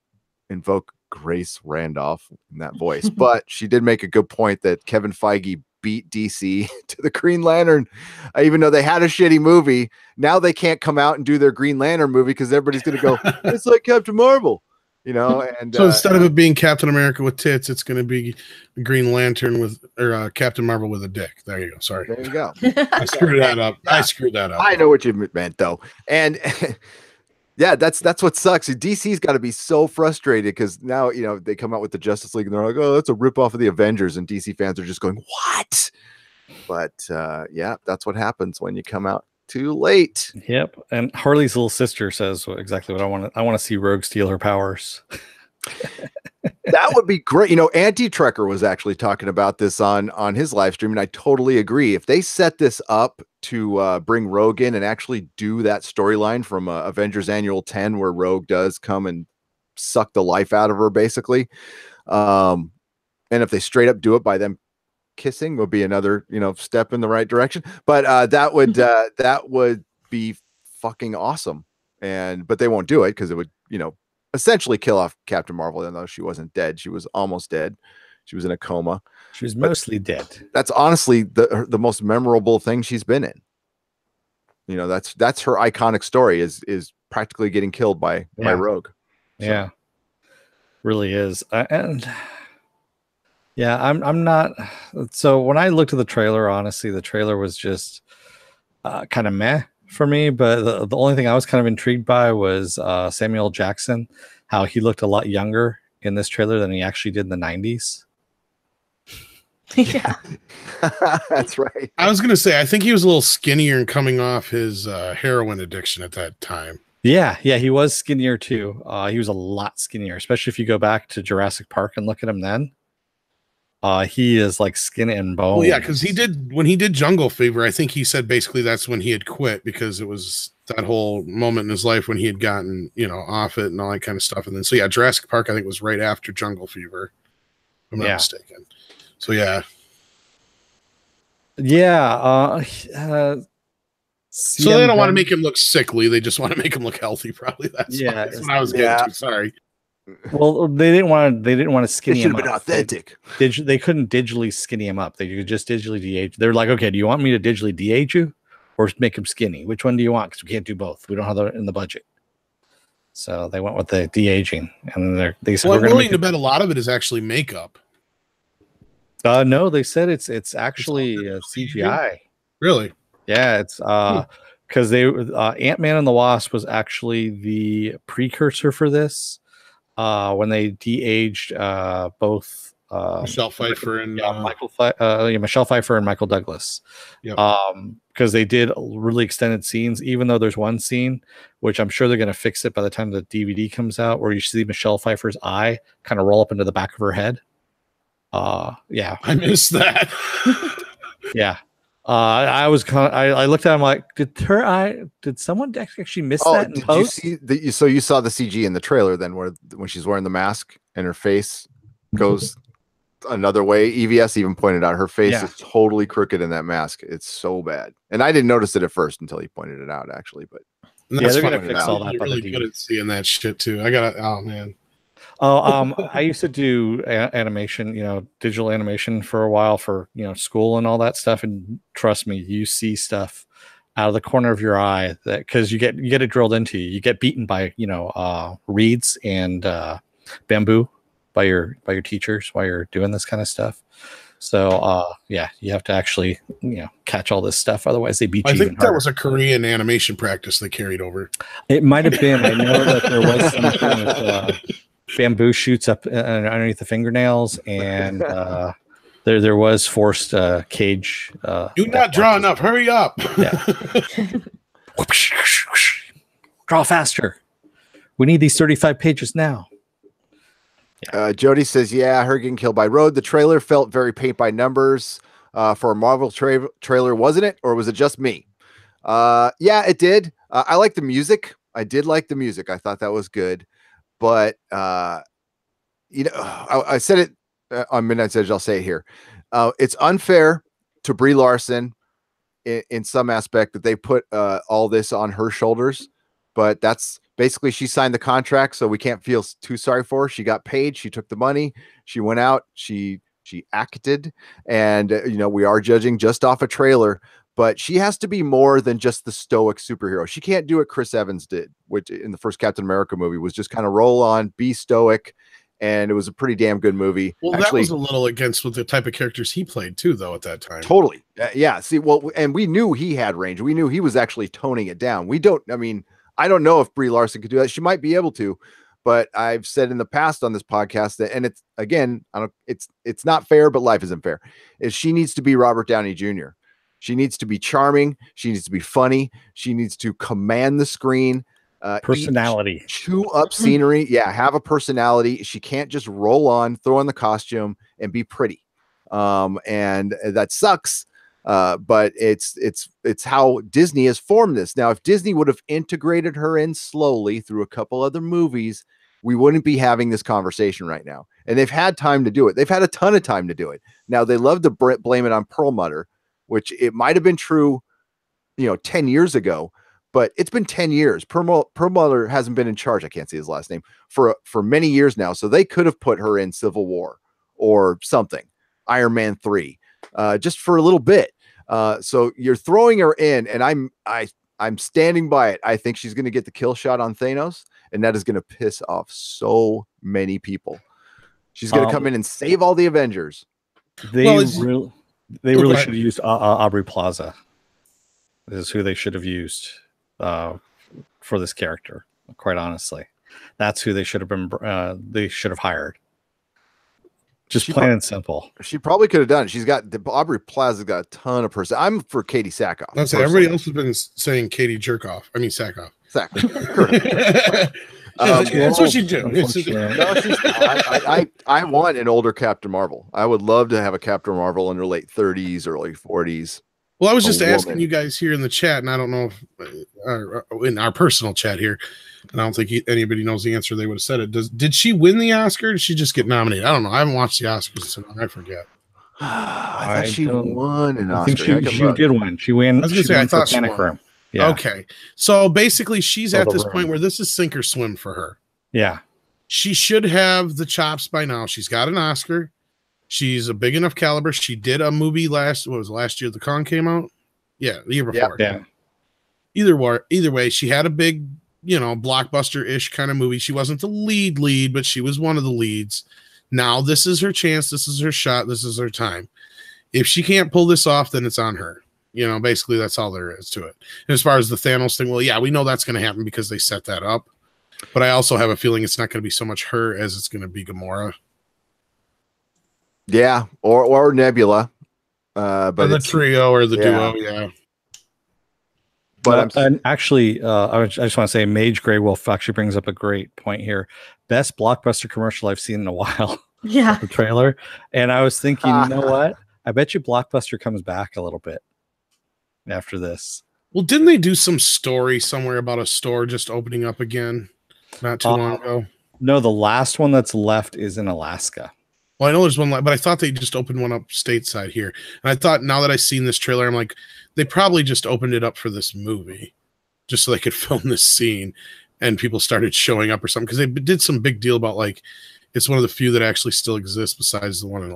invoke Grace Randolph in that voice, but she did make a good point that Kevin Feige beat DC to the Green Lantern, even though they had a shitty movie. Now they can't come out and do their Green Lantern movie because everybody's going to go, it's like Captain Marvel, and so instead of it being Captain America with tits, it's going to be Green Lantern or Captain Marvel with a dick. There you go. Sorry. There you go. I screwed that up. I know what you meant though. And yeah, that's what sucks. DC's got to be so frustrated because now, they come out with the Justice League and they're like, oh, that's a ripoff of the Avengers. And DC fans are just going, what? But yeah, that's what happens when you come out too late. Yep. And Harley's little sister says exactly what I want. I want to see Rogue steal her powers. That would be great. Anti-Trekker was actually talking about this on his live stream, and I totally agree. If they set this up to bring Rogue in and actually do that storyline from Avengers Annual 10, where Rogue does come and suck the life out of her, basically, and if they straight up do it by them kissing, would be another step in the right direction. But that would be fucking awesome. But they won't do it because it would essentially kill off Captain Marvel, even though she wasn't dead. She was almost dead. She was in a coma. She was mostly dead. That's honestly the most memorable thing she's been in. That's her iconic story is practically getting killed by Rogue. So. Yeah, really is. And yeah, I'm not. So when I looked at the trailer, honestly, the trailer was just kind of meh for me, but the only thing I was kind of intrigued by was Samuel Jackson, how he looked a lot younger in this trailer than he actually did in the 90s. Yeah. That's right. I was gonna say, I think he was a little skinnier and coming off his heroin addiction at that time. Yeah, he was skinnier too. He was a lot skinnier, especially if you go back to Jurassic Park and look at him then. He is like skin and bone. Well, yeah, because when he did Jungle Fever, I think he said basically that's when he had quit, because it was that whole moment in his life when he had gotten, off it and all that kind of stuff. And then, so yeah, Jurassic Park, I think, was right after Jungle Fever, if I'm not mistaken. So yeah. Yeah. So they don't want to make him look sickly. They just want to make him look healthy. Probably that's what I was getting to. Sorry. Well, they didn't want to skinny him up. It should have been authentic. They couldn't digitally skinny him up. They could just digitally de-age. They're like, okay, do you want me to digitally de-age you or make him skinny? Which one do you want? Because we can't do both. We don't have that in the budget. So they went with the de-aging, and they said Well, we're I'm going willing to bet a lot of it is actually makeup. No, they said it's actually CGI. Really? Yeah, it's because Ant-Man and the Wasp was actually the precursor for this when they de-aged both Michelle Pfeiffer and Michelle Pfeiffer and Michael Douglas. Yep. Because they did really extended scenes, even though there's one scene which I'm sure they're going to fix it by the time the DVD comes out, where you see Michelle Pfeiffer's eye kind of roll up into the back of her head. Yeah, I missed that. yeah. I was I looked at him like, did someone actually miss that in post? You see you saw the CG in the trailer then, where when she's wearing the mask and her face goes another way. EVS even pointed out her face is totally crooked in that mask. It's so bad, and I didn't notice it at first until he pointed it out, actually. But they're gonna fix all that. Really good at seeing that shit too. Oh man. I used to do animation, digital animation for a while for, school and all that stuff. And trust me, you see stuff out of the corner of your eye that, because you get it drilled into you. You get beaten by, reeds and bamboo by your teachers while you're doing this kind of stuff. So you have to actually, catch all this stuff. Otherwise they beat you. I think that was a Korean animation practice they carried over. It might have been. I know that there was some kind of bamboo shoots up underneath the fingernails, and there was forced cage. Do not draw enough. Hurry up. Yeah. Draw faster. We need these 35 pages now. Jody says, yeah, her getting killed by road. The trailer felt very paint by numbers for a Marvel trailer, wasn't it? Or was it just me? Yeah, it did. I like the music. I did like the music. I thought that was good. But, I said it on Midnight's Edge. I'll say it here. It's unfair to Brie Larson in some aspect that they put all this on her shoulders. But that's basically, she signed the contract, so we can't feel too sorry for her. She got paid. She took the money. She went out. She acted. And, we are judging just off a trailer. But she has to be more than just the stoic superhero. She can't do what Chris Evans did, which in the first Captain America movie was just kind of roll on, be stoic, and it was a pretty damn good movie. Well, actually, that was a little against with the type of characters he played too, though, at that time. Totally. Yeah. See, well, and we knew he had range. We knew he was actually toning it down. I don't know if Brie Larson could do that. She might be able to, but I've said in the past on this podcast that, and it's, again, it's not fair, but life isn't fair, is she needs to be Robert Downey Jr. She needs to be charming. She needs to be funny. She needs to command the screen. Personality. Chew up scenery. Yeah, have a personality. She can't just roll on, throw on the costume, and be pretty. And that sucks. But it's how Disney has formed this. Now, if Disney would have integrated her in slowly through a couple other movies, we wouldn't be having this conversation right now. And they've had time to do it. They've had a ton of time to do it. Now, they love to blame it on Perlmutter, which it might have been true, 10 years ago, but it's been 10 years. Perlmutter hasn't been in charge. I can't see his last name for many years now. So they could have put her in Civil War or something, Iron Man 3, just for a little bit. So you're throwing her in, and I'm standing by it. I think she's going to get the kill shot on Thanos, and that is going to piss off so many people. She's going to come in and save all the Avengers. They really should have used Aubrey Plaza. This is who they should have used for this character. Quite honestly, that's who they should have been. They should have hired. Just plain and simple. She probably could have done it. Aubrey Plaza's got a ton of person. I'm for Katie Sackhoff. That's it. Everybody else has been saying Katie Jerkoff. I mean Sackhoff. That's what she do. I want an older Captain Marvel. I would love to have a Captain Marvel in her late 30s, early 40s. Well, I was just asking you guys here in the chat, and I don't know if in our personal chat here, and I don't think anybody knows the answer. They would have said it. Did she win the Oscar? Or did she just get nominated? I don't know. I haven't watched the Oscars, so I forget. I thought she won an Oscar. I think she did win. She won. I was going to say, I thought she won. Yeah. Okay. So basically, she's at this point where this is sink or swim for her. Yeah. She should have the chops by now. She's got an Oscar. She's a big enough caliber. She did a movie last year? The Con came out. Yeah, the year before. Yeah. Either way, she had a big blockbuster-ish kind of movie. She wasn't the lead, but she was one of the leads. Now this is her chance. This is her shot. This is her time. If she can't pull this off, then it's on her. Basically that's all there is to it. And as far as the Thanos thing, well, yeah, we know that's going to happen because they set that up. But I also have a feeling it's not going to be so much her as it's going to be Gamora. Yeah, or Nebula. But the trio or the duo, yeah. But and actually, I just want to say Mage Grey Wolf actually brings up a great point here. Best blockbuster commercial I've seen in a while. Yeah. The trailer. And I was thinking, you know what? I bet you Blockbuster comes back a little bit after this. Well, didn't they do some story somewhere about a store just opening up again not too long ago? No, the last one that's left is in Alaska. Well, I know there's one, but I thought they just opened one up stateside here. And I thought now that I've seen this trailer, I'm like, they probably just opened it up for this movie just so they could film this scene and people started showing up or something. Because they did some big deal about like, it's one of the few that actually still exists besides the one in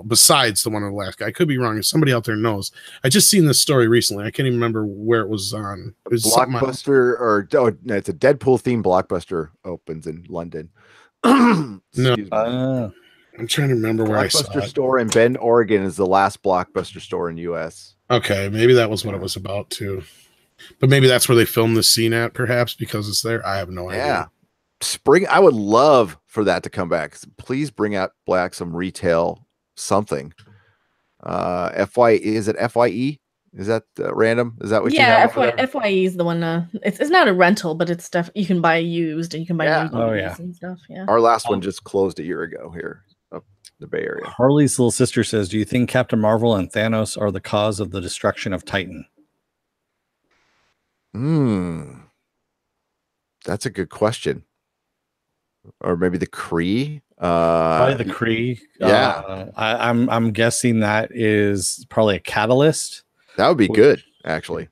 Alaska. I could be wrong. If somebody out there knows, I just seen this story recently. I can't even remember where it was on. It was Blockbuster no, it's a Deadpool themed Blockbuster opens in London. No. I'm trying to remember where I saw it. Blockbuster store in Bend, Oregon is the last Blockbuster store in U.S. Okay, maybe that was what it was about too. But maybe that's where they filmed the scene at, perhaps, because it's there. I have no idea. Yeah. Spring, I would love for that to come back. Please bring out some retail something. Is it FYE? Is that random? Is that what you have? Yeah, FYE is the one. It's not a rental, but it's stuff you can buy used and you can buy new movies and stuff. Yeah. Our last one just closed a year ago here up the Bay Area. Harley's little sister says, "Do you think Captain Marvel and Thanos are the cause of the destruction of Titan?" That's a good question. Or maybe the Kree. Probably the Kree. Yeah. I'm guessing that is probably a catalyst. That would be good, actually.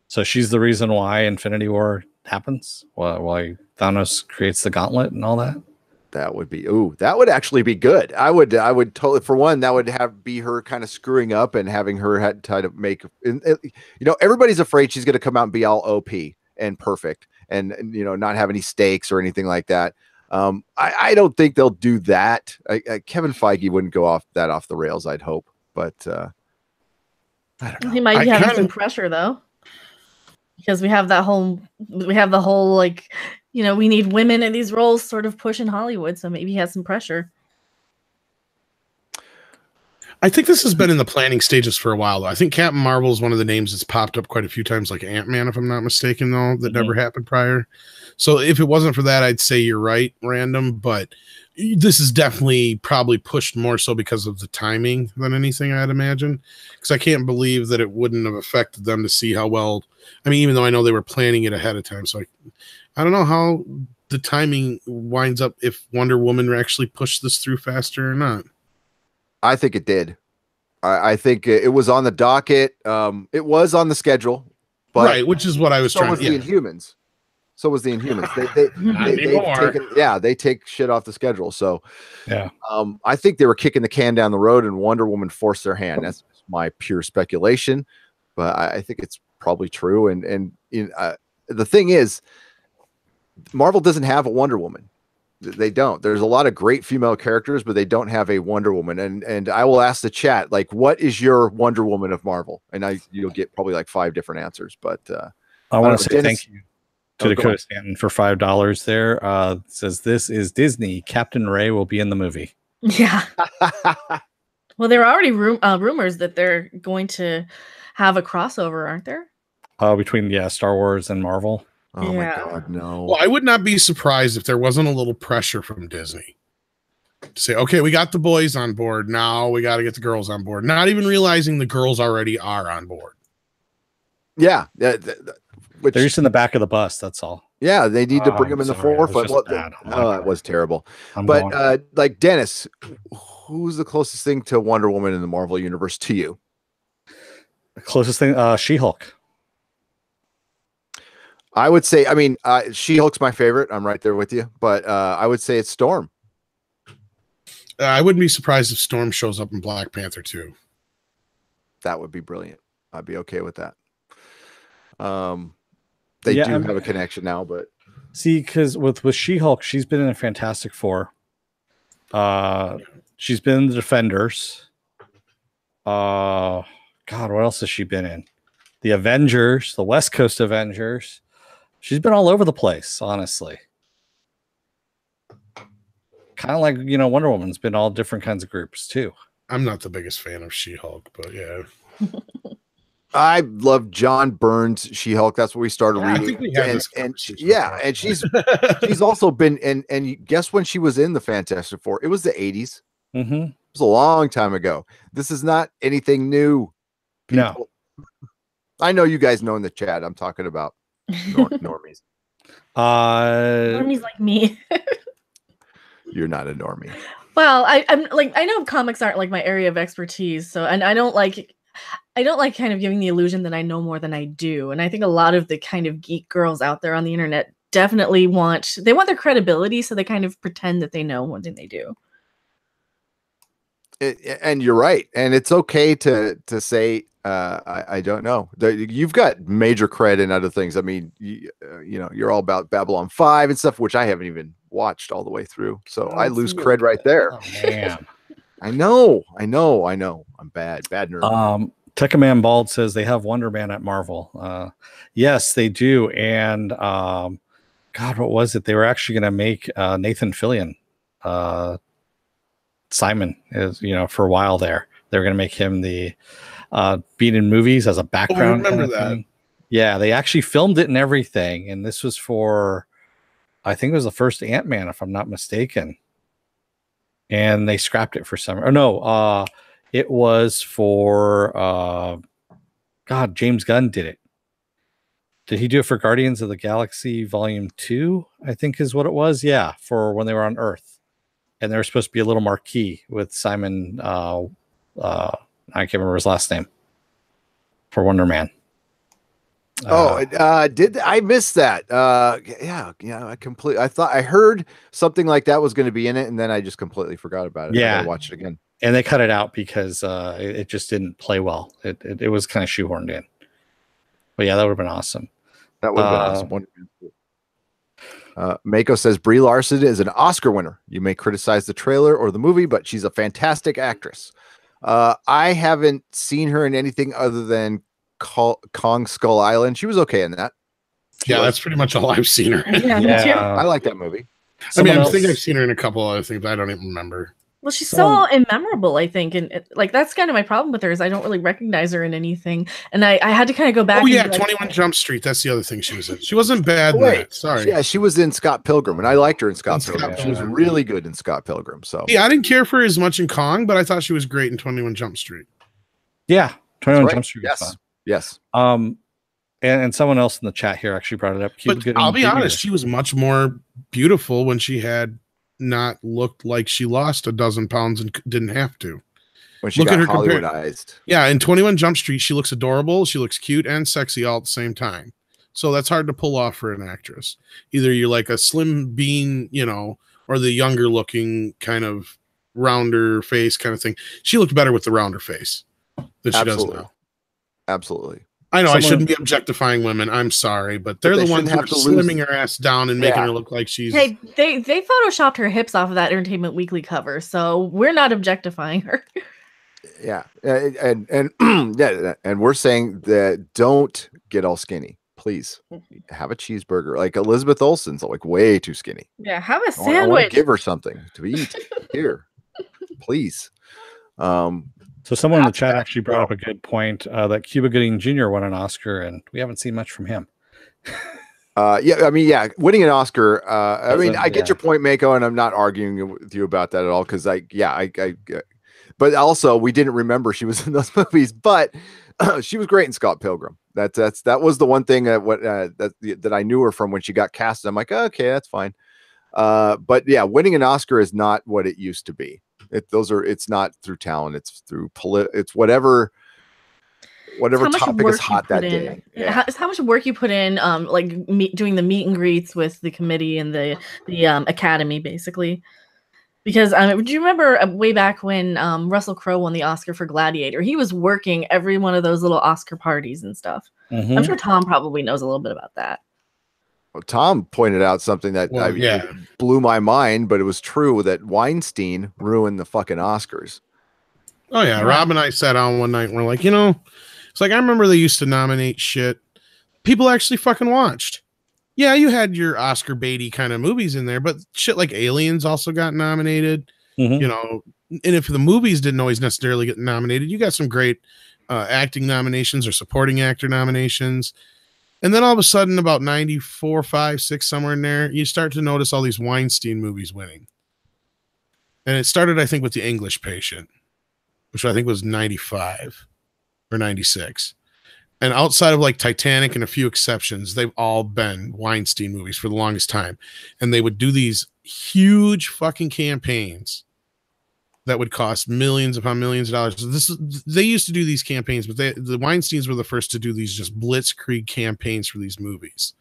So she's the reason why Infinity War happens. Why Thanos creates the gauntlet and all that. That would be that would actually be good. I would totally, for one, that would be her kind of screwing up and having her try to make everybody's afraid she's going to come out and be all OP and perfect and not have any stakes or anything like that. I don't think they'll do that. Kevin Feige wouldn't go off the rails, I'd hope, but I don't know. He might be having some pressure though, because we have the whole like, we need women in these roles sort of push in Hollywood. So maybe he has some pressure. I think this has been in the planning stages for a while, though. I think Captain Marvel is one of the names that's popped up quite a few times, like Ant-Man, if I'm not mistaken, though, that never happened prior. So if it wasn't for that, I'd say you're right, Random, but this is definitely probably pushed more so because of the timing than anything, I'd imagine. Because I can't believe that it wouldn't have affected them to see how well, even though I know they were planning it ahead of time. So I don't know how the timing winds up if Wonder Woman actually pushed this through faster or not. I think it did. I think it was on the docket. It was on the schedule, but right, which is what I was trying to. So was the Inhumans. So was the Inhumans. They take shit off the schedule. So yeah, I think they were kicking the can down the road, and Wonder Woman forced their hand. That's my pure speculation, but I think it's probably true. And the thing is, Marvel doesn't have a Wonder Woman. They don't. There's a lot of great female characters, but they don't have a Wonder Woman. And I will ask the chat, like, what is your Wonder Woman of Marvel? And you'll get probably like 5 different answers. But I want to say thank you to Dakota Stanton for $5 there. It says this is Disney. Captain Ray will be in the movie. Yeah. Well, there are already rumors that they're going to have a crossover, aren't there? Between Star Wars and Marvel. Oh my God, no. Well, I would not be surprised if there wasn't a little pressure from Disney to say, okay, we got the boys on board. Now we got to get the girls on board. Not even realizing the girls already are on board. Yeah. They're just in the back of the bus. That's all. Yeah. They need to bring them in the forefront. It was terrible. Like Dennis, who's the closest thing to Wonder Woman in the Marvel universe to you? The closest thing, She-Hulk. I would say, She-Hulk's my favorite. I'm right there with you, but I would say it's Storm. I wouldn't be surprised if Storm shows up in Black Panther too. That would be brilliant. I'd be okay with that. They do have a connection now, but See, because with She-Hulk, she's been in a Fantastic Four. She's been in the Defenders. God, what else has she been in? The Avengers, the West Coast Avengers. She's been all over the place, honestly. Kind of like, Wonder Woman's been all different kinds of groups too. I'm not the biggest fan of She-Hulk, but yeah. I love John Byrne's She-Hulk. That's what we started reading. I think we had this conversation and she's also been and guess when she was in the Fantastic Four? It was the 80s. Mm-hmm. It was a long time ago. This is not anything new. People. No. I know you guys know in the chat. I'm talking about normies. Normies like me. You're not a normie. Well, I'm like, I know comics aren't like my area of expertise, so and I don't like kind of giving the illusion that I know more than I do. And I think a lot of the kind of geek girls out there on the internet definitely want their credibility, so they kind of pretend that they know more than they do. And you're right. And it's okay to say I don't know. You've got major cred in other things. I mean, you're all about Babylon 5 and stuff, which I haven't even watched all the way through. So I lose cred right there. Oh, man. I know. I'm bad nerd. Tekkaman Bald says they have Wonder Man at Marvel. Yes, they do. And God, what was it? They were actually going to make Nathan Fillion Simon is, for a while there. They were going to make him the being in movies as a background. I remember that. Yeah, they actually filmed it and everything. And this was for, I think it was the first Ant-Man, if I'm not mistaken. And they scrapped it for some. Or no, it was for God. James Gunn did it. Did he do it for Guardians of the Galaxy Volume 2? I think is what it was. Yeah, for when they were on Earth, and they were supposed to be a little marquee with Simon. I can't remember his last name for Wonder Man. Did I miss that? Yeah, I thought I heard something like that was going to be in it, and then I just completely forgot about it. Yeah, I gotta watch it again. And they cut it out because it just didn't play well. It was kind of shoehorned in. But yeah, that would have been awesome. That would have been awesome. Mako says Brie Larson is an Oscar winner. You may criticize the trailer or the movie, but she's a fantastic actress. I haven't seen her in anything other than Kong Skull Island. She was okay in that. That's pretty much all I've seen her. Yeah, I like that movie. I think I've seen her in a couple other things, but I don't even remember. Well, she's so immemorable, I think, and that's kind of my problem with her is I don't really recognize her in anything, and I had to kind of go back. Oh yeah, 21 Jump Street. That's the other thing she was in. She wasn't bad. Sorry. Yeah, she was in Scott Pilgrim, and I liked her in Scott Pilgrim. She was really good in Scott Pilgrim. So yeah, I didn't care for her as much in Kong, but I thought she was great in 21 Jump Street. Yeah, 21 Jump Street. Yes. And someone else in the chat here actually brought it up. But I'll be honest, she was much more beautiful when she had not looked like she lost a dozen pounds and didn't have to. When she got Hollywoodized. Yeah, in 21 Jump Street, she looks adorable, she looks cute and sexy all at the same time. So that's hard to pull off for an actress. Either you're like a slim bean, or the younger looking kind of rounder face kind of thing. She looked better with the rounder face than she does now. Absolutely. I know I shouldn't be objectifying women. I'm sorry, but they're the ones who are slimming her ass down and making her look like she's. Hey, they photoshopped her hips off of that Entertainment Weekly cover, so we're not objectifying her. Yeah, and and we're saying that don't get all skinny. Please have a cheeseburger. Like Elizabeth Olsen's like way too skinny. Yeah, have a I sandwich. want to give her something to eat here, please. So someone in the chat actually brought up a good point that Cuba Gooding Jr. won an Oscar, and we haven't seen much from him. Winning an Oscar. I get your point, Mako, and I'm not arguing with you about that at all because but also we didn't remember she was in those movies, but she was great in Scott Pilgrim. That was the one thing that I knew her from when she got cast. I'm like, okay, that's fine. But yeah, winning an Oscar is not what it used to be. It's not through talent. It's through it's whatever topic is hot that day. Yeah. It's how much work you put in, doing the meet and greets with the committee and the Academy, basically. Because do you remember way back when Russell Crowe won the Oscar for Gladiator? He was working every one of those little Oscar parties and stuff. Mm-hmm. I'm sure Tom probably knows a little bit about that. Tom pointed out something that Well, yeah. it blew my mind, but it was true that Weinstein ruined the fucking Oscars. Oh yeah, Yeah. Rob and I sat down one night and we're like, it's like I remember they used to nominate shit people actually fucking watched. Yeah, you had your Oscar baity kind of movies in there, but shit like Aliens also got nominated. Mhm. And if the movies didn't always necessarily get nominated, you got some great acting nominations or supporting actor nominations. And then all of a sudden, about 94, 5, 6, somewhere in there, you start to notice all these Weinstein movies winning. And it started, I think, with The English Patient, which I think was 95 or 96. And outside of like Titanic and a few exceptions, they've all been Weinstein movies for the longest time. And they would do these huge fucking campaigns that would cost millions upon millions of dollars. They used to do these campaigns, but the Weinsteins were the first to do these just blitzkrieg campaigns for these movies.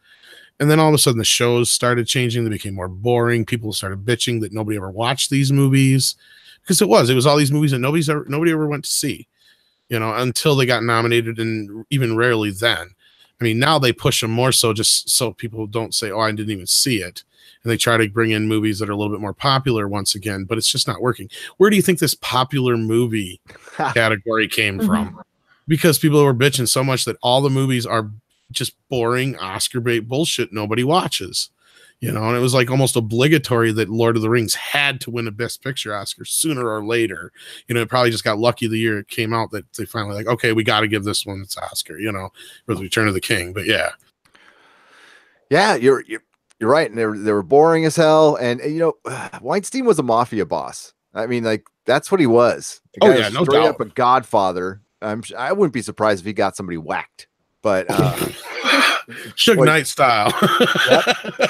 And then all of a sudden the shows started changing. They became more boring. People started bitching that nobody ever watched these movies, because it was all these movies that nobody ever went to see, until they got nominated, and even rarely then. I mean, now they push them more so just so people don't say, oh, I didn't even see it. And they try to bring in movies that are a little bit more popular once again, but it's just not working. Where do you think this popular movie category came from? Because people were bitching so much that all the movies are just boring Oscar bait bullshit nobody watches. And it was like almost obligatory that Lord of the Rings had to win a Best Picture Oscar sooner or later. It probably just got lucky the year it came out that they finally like, okay, we got to give this one its Oscar, for The Return of the King. But yeah. Yeah, you're right. And they were boring as hell. And Weinstein was a mafia boss. I mean, like, that's what he was. The guy was no straight doubt. up a godfather. I wouldn't be surprised if he got somebody whacked, but Suge Knight style.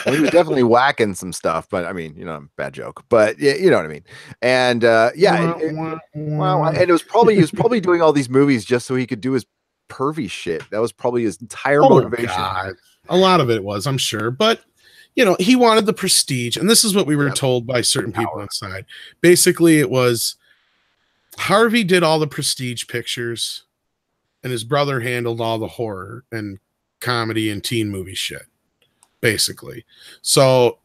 Well, he was definitely whacking some stuff, but I mean, bad joke, but yeah, you know what I mean. And well, and he was probably doing all these movies just so he could do his pervy shit. That was probably his entire motivation. God. A lot of it was, I'm sure, but he wanted the prestige, and this is what we were told by certain people inside. Basically, it was Harvey did all the prestige pictures, and his brother handled all the horror and comedy and teen movie shit, basically. So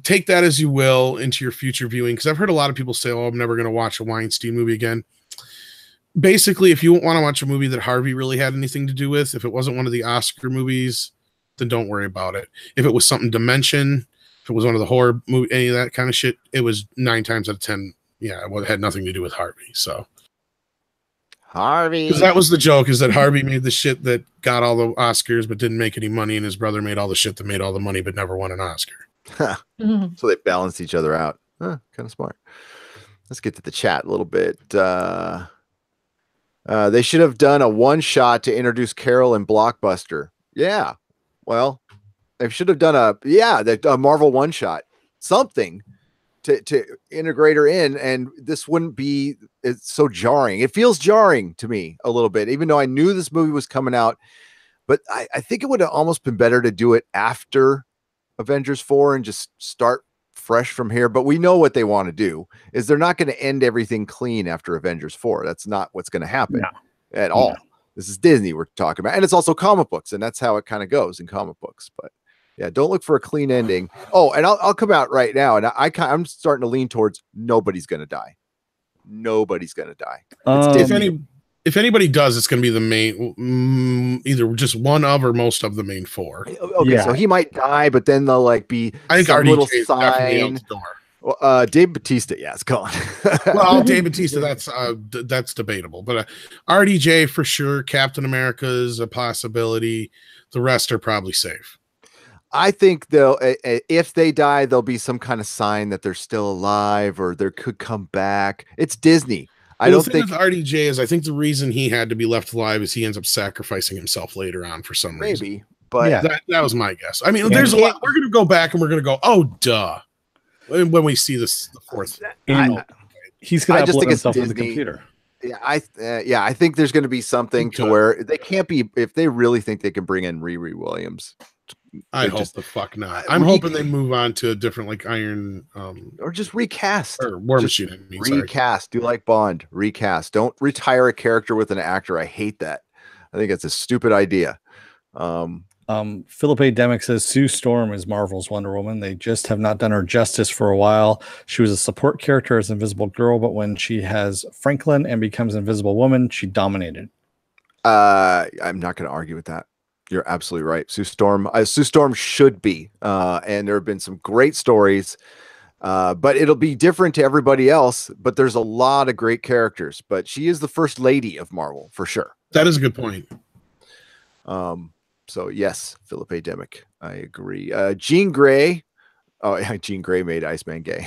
take that as you will into your future viewing, because I've heard a lot of people say, oh, I'm never going to watch a Weinstein movie again. Basically, if you want to watch a movie that Harvey really had anything to do with, if it wasn't one of the Oscar movies, then don't worry about it. If it was something Dimension, if it was one of the horror movie, any of that kind of shit, it was 9 times out of 10. Yeah, well, it had nothing to do with Harvey. So Harvey, because that was the joke, is that Harvey made the shit that got all the Oscars but didn't make any money, and his brother made all the shit that made all the money but never won an Oscar. So they balanced each other out. Kind of smart. Let's get to the chat a little bit. They should have done a one shot to introduce Carol in Blockbuster. Yeah, well, they should have done a Marvel one shot, something to integrate her in, and this wouldn't be it's so jarring. It feels jarring to me a little bit, even though I knew this movie was coming out. But I think it would have almost been better to do it after Avengers 4 and just start fresh from here. But we know what they want to do is they're not going to end everything clean after Avengers 4. That's not what's going to happen at all. This is Disney we're talking about, and it's also comic books, and that's how it kind of goes in comic books. But yeah, don't look for a clean ending. Oh, and I'll come out right now, and I'm starting to lean towards nobody's going to die. Nobody's going to die. It's Disney. If anybody does, it's going to be the main, either just one of or most of the main 4. Okay, so he might die, but then they'll like be I think some RDJ little is definitely out sign. the door. Dave Bautista, yeah, it's gone. Well, Dave Bautista, that's debatable, but RDJ for sure. Captain America is a possibility. The rest are probably safe. I think though, if they die, there'll be some kind of sign that they're still alive or they could come back. It's Disney. I don't think with RDJ is, I think the reason he had to be left alive is he ends up sacrificing himself later on for some reason. Maybe, but that was my guess. I mean, there's a lot. We're going to go back and we're going to go, oh, duh, when we see this, the 4th. He's going to upload himself on the computer. Yeah, I think there's going to be something to where they can't be, if they really think they can bring in Riri Williams. I hope the fuck not. I'm hoping they move on to a different, like Iron, or just recast or War Machine. Recast. Do like Bond. Recast. Don't retire a character with an actor. I hate that. I think it's a stupid idea. Philip A. Demick says Sue Storm is Marvel's Wonder Woman. They just have not done her justice for a while. She was a support character as Invisible Girl, but when she has Franklin and becomes Invisible Woman, she dominated. I'm not going to argue with that. You're absolutely right. Sue Storm should be. And there have been some great stories, but it'll be different to everybody else. But there's a lot of great characters. But she is the first lady of Marvel for sure. That is a good point. So yes, Philip A. Demick. I agree. Jean Grey. Oh, yeah, Jean Grey made Iceman gay.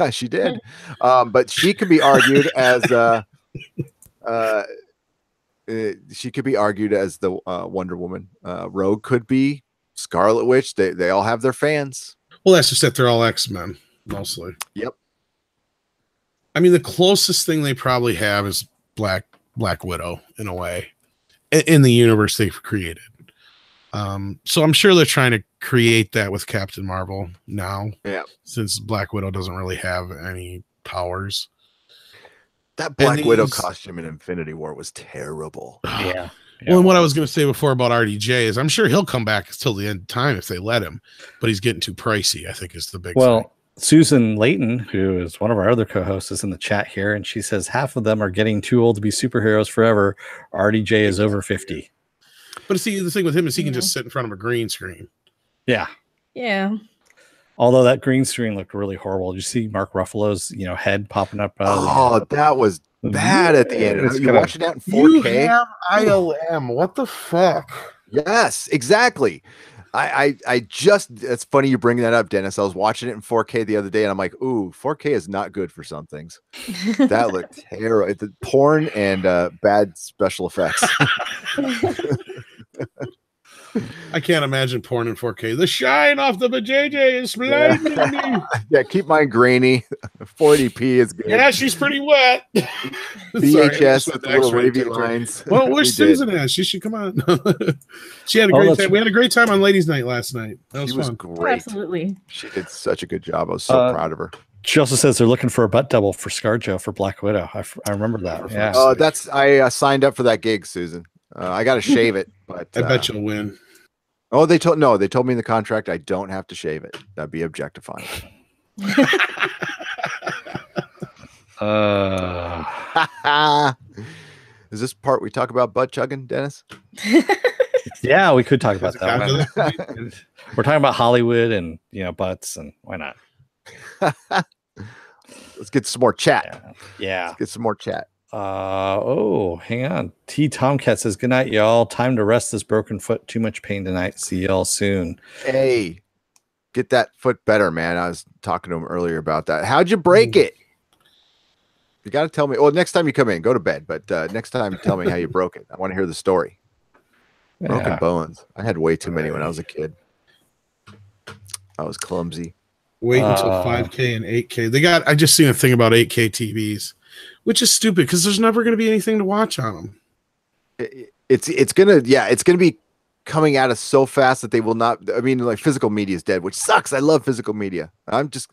She did. But she could be argued as she could be argued as the Wonder Woman. Rogue could be Scarlet Witch. They all have their fans. Well, that's just that they're all X-Men mostly. Yep. I mean, the closest thing they probably have is Black Widow in a way in the universe they've created. So I'm sure they're trying to create that with Captain Marvel now. Yeah. Since Black Widow doesn't really have any powers. That Black Widow costume in Infinity War was terrible. Yeah. Well, and what I was going to say before about RDJ is I'm sure he'll come back till the end of time if they let him, but he's getting too pricey, I think is the big thing. Susan Layton, who is one of our other co-hosts, is in the chat here, and she says half of them are getting too old to be superheroes forever. RDJ is over 50. But see, the thing with him is he can just sit in front of a green screen. Yeah. Yeah. Although that green screen looked really horrible. Did you see Mark Ruffalo's, head popping up? That was bad at the end. You watching that in 4K? You have ILM. What the fuck? Yes, exactly. I just, it's funny you bring that up, Dennis. I was watching it in 4K the other day and I'm like, ooh, 4K is not good for some things. That looked terrible. It's porn and bad special effects. I can't imagine porn in 4K. The shine off the vajayjay is blinding me. Yeah, keep mine grainy. 40p is good. Yeah, she's pretty wet. VHS with little wavy lines. Well, where's Susan at? She should come on. She had a great time. We had a great time on Ladies' Night last night. That was fun. Great. Oh, absolutely. She did such a good job. I was so proud of her. She also says they're looking for a butt double for ScarJo for Black Widow. I remember that. Yeah. I signed up for that gig, Susan. I got to shave it, but I bet you'll win. Oh, they told me in the contract I don't have to shave it. That'd be objectifying. Is this part we talk about butt chugging, Dennis? Yeah, we could talk about that. We're talking about Hollywood and butts, and why not? Let's get some more chat. Yeah. Let's get some more chat. Hang on. T Tomcat says, good night, y'all. Time to rest this broken foot. Too much pain tonight. See y'all soon. Hey, get that foot better, man. I was talking to him earlier about that. How'd you break it? You got to tell me. Well, next time you come in, go to bed. But next time, tell me how you broke it. I want to hear the story. Broken bones. I had way too many when I was a kid. I was clumsy. Wait until 5K and 8K. I just seen a thing about 8K TVs. Which is stupid because there's never going to be anything to watch on them. It's gonna be coming at us so fast that they will not. I mean, like physical media is dead, which sucks. I love physical media. Well, that's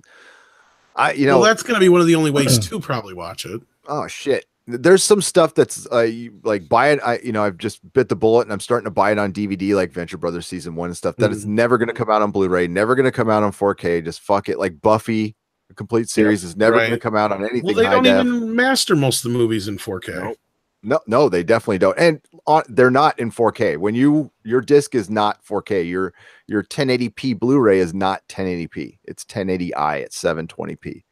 gonna be one of the only ways to probably watch it. Oh shit! There's some stuff that's like buy it. I've just bit the bullet and I'm starting to buy it on DVD, like Venture Brothers season 1 and stuff. That is never gonna come out on Blu-ray, never gonna come out on 4K. Just fuck it. Like Buffy. The complete series is never going to come out on anything. Well, they don't even master most of the movies in 4K. No, they definitely don't. And they're not in 4K. When your disc is not 4K, your 1080p Blu-ray is not 1080p. It's 1080i at 720p.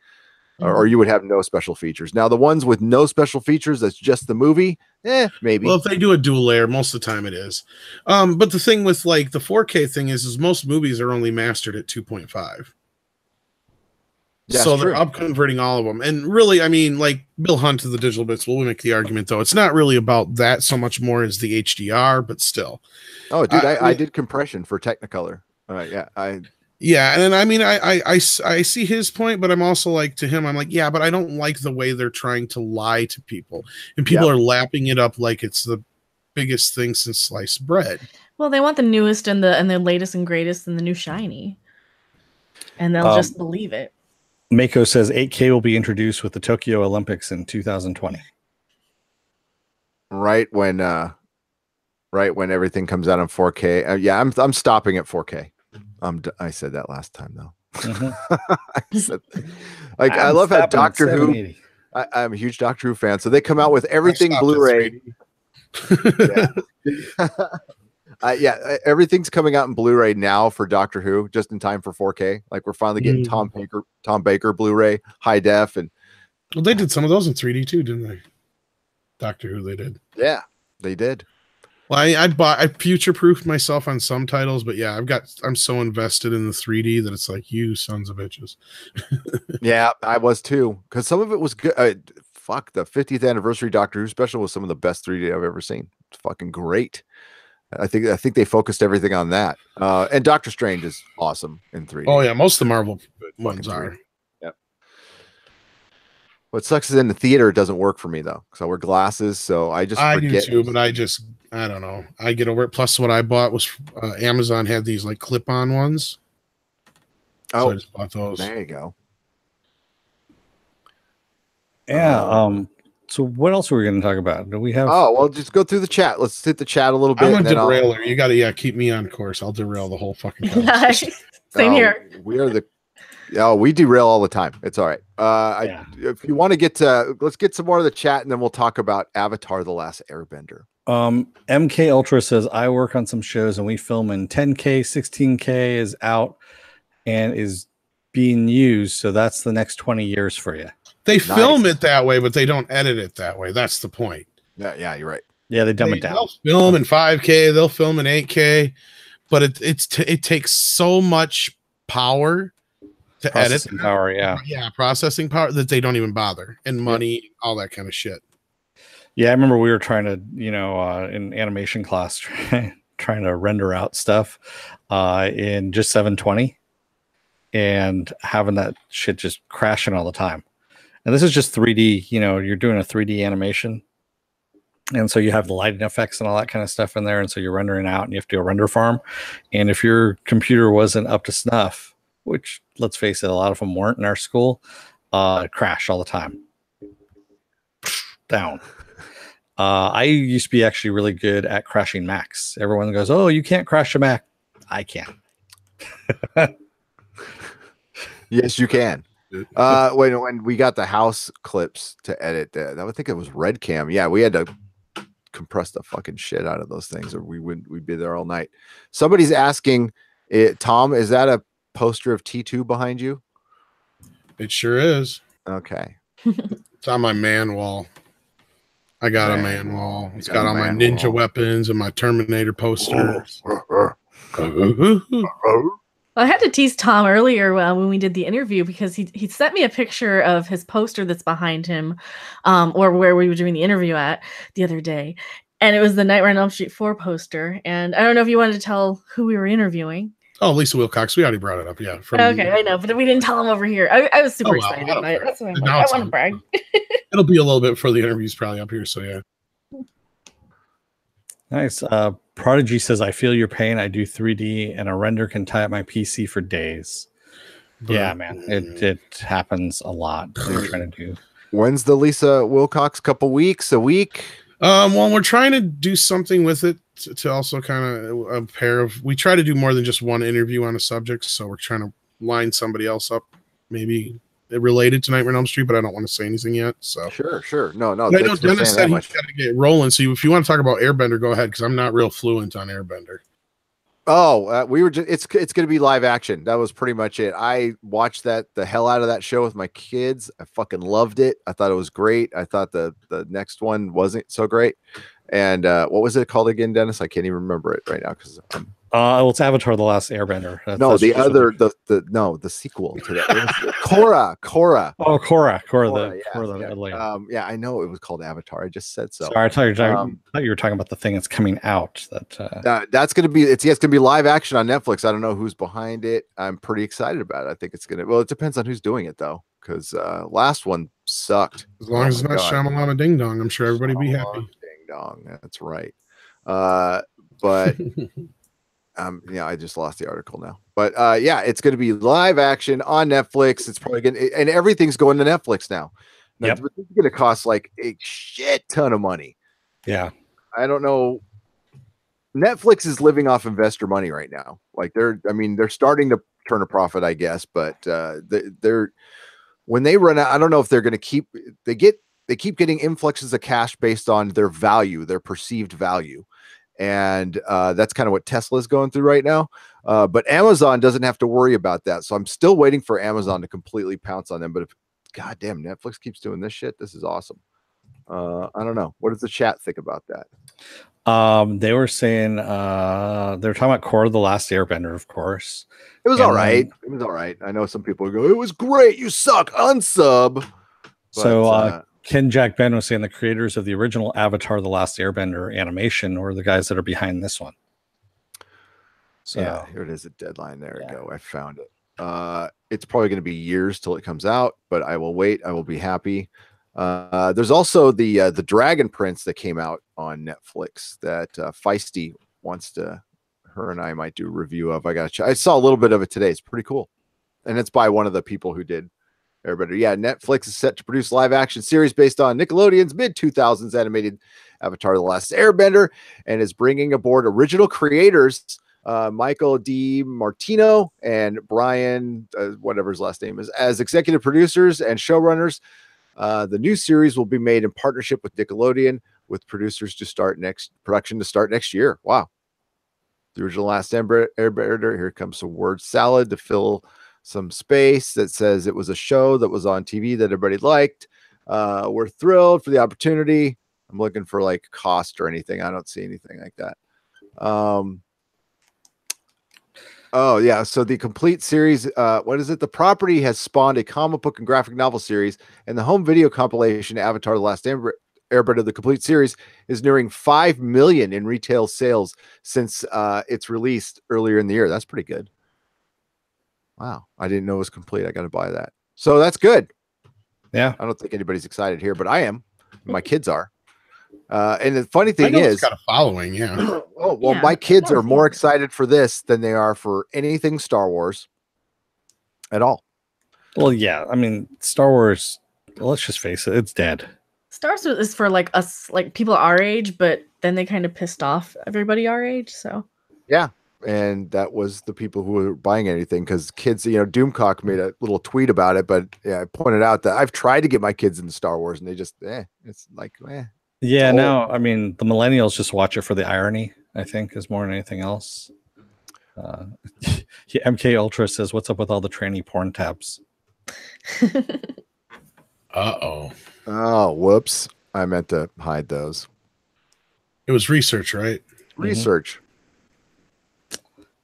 Or you would have no special features. Now, the ones with no special features, that's just the movie, maybe. Well, if they do a dual layer, most of the time it is. But the thing with like the 4K thing is most movies are only mastered at 2.5. So they're up converting all of them. And really, I mean, like Bill Hunt of the Digital Bits will make the argument, though. It's not really about that so much more as the HDR, but still. Oh, dude, I did compression for Technicolor. Yeah, and then I mean, I see his point, but I'm also like to him, I'm like, yeah, but I don't like the way they're trying to lie to people. And people are lapping it up like it's the biggest thing since sliced bread. Well, they want the newest and the latest and greatest and the new shiny. And they'll just believe it. Mako says 8K will be introduced with the Tokyo Olympics in 2020. Right when right when everything comes out in 4K. Yeah, I'm stopping at 4K. I said that last time though. I love how Doctor Who. I'm a huge Doctor Who fan, so they come out with everything Blu-ray. Yeah, everything's coming out in Blu-ray now for Doctor Who, just in time for 4K. Like we're finally getting Tom Baker Blu-ray high def, and well, they did some of those in 3D too, didn't they? Doctor Who, they did. Yeah, they did. Well, I future-proofed myself on some titles, but yeah, I'm so invested in the 3D that it's like, you sons of bitches. Yeah, I was too, because some of it was good. Fuck, the 50th anniversary Doctor Who special was some of the best 3D I've ever seen. It's fucking great. I think they focused everything on that. And Doctor Strange is awesome in 3D. Oh yeah, most of the Marvel ones are. Yep. What sucks is in the theater it doesn't work for me though, because I wear glasses, so I forget. Do too, but I don't know. I get over it. Plus, what I bought was Amazon had these like clip-on ones. So I just bought those. There you go. Yeah. So what else are we going to talk about? Do we have? Oh, well, just go through the chat. Let's hit the chat a little bit. I'm a derailer. You got to keep me on course. I'll derail the whole fucking conversation. Same here. We derail all the time. It's all right. If you want to let's get some more of the chat, and then we'll talk about Avatar: The Last Airbender. MK Ultra says, I work on some shows and we film in 10K, 16K is out and is being used. So that's the next 20 years for you. They film it that way, but they don't edit it that way. That's the point. Yeah, you're right. Yeah, they dumb it down. They'll film in 5K, they'll film in 8K, but it takes so much power to edit. Power, processing power that they don't even bother, and money, all that kind of shit. Yeah, I remember we were trying to, in animation class, trying to render out stuff in just 720 and having that shit just crashing all the time. And this is just 3D, you're doing a 3D animation. And so you have the lighting effects and all that kind of stuff in there. And so you're rendering out and you have to do a render farm. And if your computer wasn't up to snuff, which let's face it, a lot of them weren't in our school, crash all the time. Down. I used to be actually really good at crashing Macs. Everyone goes, oh, you can't crash a Mac. I can. Yes, you can. When we got the house clips to edit, I would think it was Red Cam. Yeah, we had to compress the fucking shit out of those things, or we'd be there all night. Somebody's asking, Tom, is that a poster of T2 behind you? It sure is. Okay. It's on my man wall. I got a man wall. It's got all my ninja weapons and my Terminator posters. I had to tease Tom earlier when we did the interview because he sent me a picture of his poster that's behind him, or where we were doing the interview at the other day, and it was the Nightmare on Elm Street 4 poster. And I don't know if you wanted to tell who we were interviewing. Oh, Lisa Wilcox. We already brought it up. Yeah. Okay, I know, but we didn't tell him over here. I was super excited. That's why I want to brag. It'll be a little bit before the interview's probably up here. So yeah. Nice. Prodigy says, I feel your pain. I do 3D and a render can tie up my PC for days. Yeah, man. It happens a lot. What are you trying to do? When's the Lisa Wilcox? Couple weeks? A week? Well, we're trying to do something with it to also kind of we try to do more than just one interview on a subject. So we're trying to line somebody else up, maybe related to Nightmare on Elm Street, but I don't want to say anything yet. So sure. No. I know Dennis said he's got to get rolling. So if you want to talk about Airbender, go ahead, because I'm not real fluent on Airbender. Oh, we were just, it's going to be live action. That was pretty much it. I watched the hell out of that show with my kids. I fucking loved it. I thought it was great. I thought the next one wasn't so great. And what was it called again, Dennis? I can't even remember it right now because it's Avatar: The Last Airbender. The sequel to that. Korra. Oh, Korra. Yeah, I know it was called Avatar. I just said so. Sorry, I thought you were talking about the thing that's coming out. That's going to be it's going to be live action on Netflix. I don't know who's behind it. I'm pretty excited about it. I think it's going to. Well, it depends on who's doing it though, because last one sucked. As long as it's not Shyamalama Ding Dong, I'm sure everybody be happy. Ding Dong. That's right. But. I just lost the article now, but it's going to be live action on Netflix. It's probably going to, and everything's going to Netflix now. It's going to cost like a shit ton of money. Yeah. I don't know Netflix is living off investor money right now. Like they're starting to turn a profit, I guess, but they're when they run out, I don't know if they're going to they keep getting influxes of cash based on their value, their perceived value. And that's kind of what Tesla's going through right now. But Amazon doesn't have to worry about that. So I'm still waiting for Amazon to completely pounce on them. But if goddamn Netflix keeps doing this shit, this is awesome. I don't know. What does the chat think about that? They were saying they were talking about Korra the Last Airbender, of course. It was all right. It was all right. I know some people go, it was great. You suck. Unsub. But, so Ken Jack Ben was saying the creators of the original Avatar the Last Airbender animation were the guys that are behind this one. So yeah, here it is, a deadline. There we go. I found it. It's probably going to be years till it comes out, but I will wait. I will be happy. There's also the Dragon Prince that came out on Netflix that Feisty wants to. Her and I might do a review of. I saw a little bit of it today. It's pretty cool, and it's by one of the people who did Airbender. Yeah, Netflix is set to produce live action series based on Nickelodeon's mid-2000s animated Avatar: The Last Airbender, and is bringing aboard original creators Michael D. Martino and Brian, whatever his last name is, as executive producers and showrunners. The new series will be made in partnership with Nickelodeon, with producers to start next year. Wow. The original Last Airbender. Here comes some word salad to fill some space that says it was a show that was on TV that everybody liked. We're thrilled for the opportunity. I'm looking for like cost or anything. I don't see anything like that. Oh yeah. So the complete series, what is it? The property has spawned a comic book and graphic novel series, and the home video compilation Avatar: The Last Airbender, the complete series, is nearing 5 million in retail sales since its released earlier in the year. That's pretty good. Wow. I didn't know it was complete. I got to buy that. So that's good. Yeah. I don't think anybody's excited here, but I am. My kids are. And the funny thing is, it's got a following. Yeah. Oh, well, my kids are more excited for this than they are for anything Star Wars at all. Well, yeah. I mean, Star Wars, let's just face it, it's dead. Star Wars is for like us, like people our age, but then they kind of pissed off everybody our age. So yeah, and that was the people who were buying anything, because kids, Doomcock made a little tweet about it, but yeah, I pointed out that I've tried to get my kids into Star Wars, and they just it's like yeah. Now, I mean, the millennials just watch it for the irony, I think, is more than anything else. MK Ultra says, "What's up with all the tranny porn tabs?" Oh, whoops. I meant to hide those. It was research, right? Research.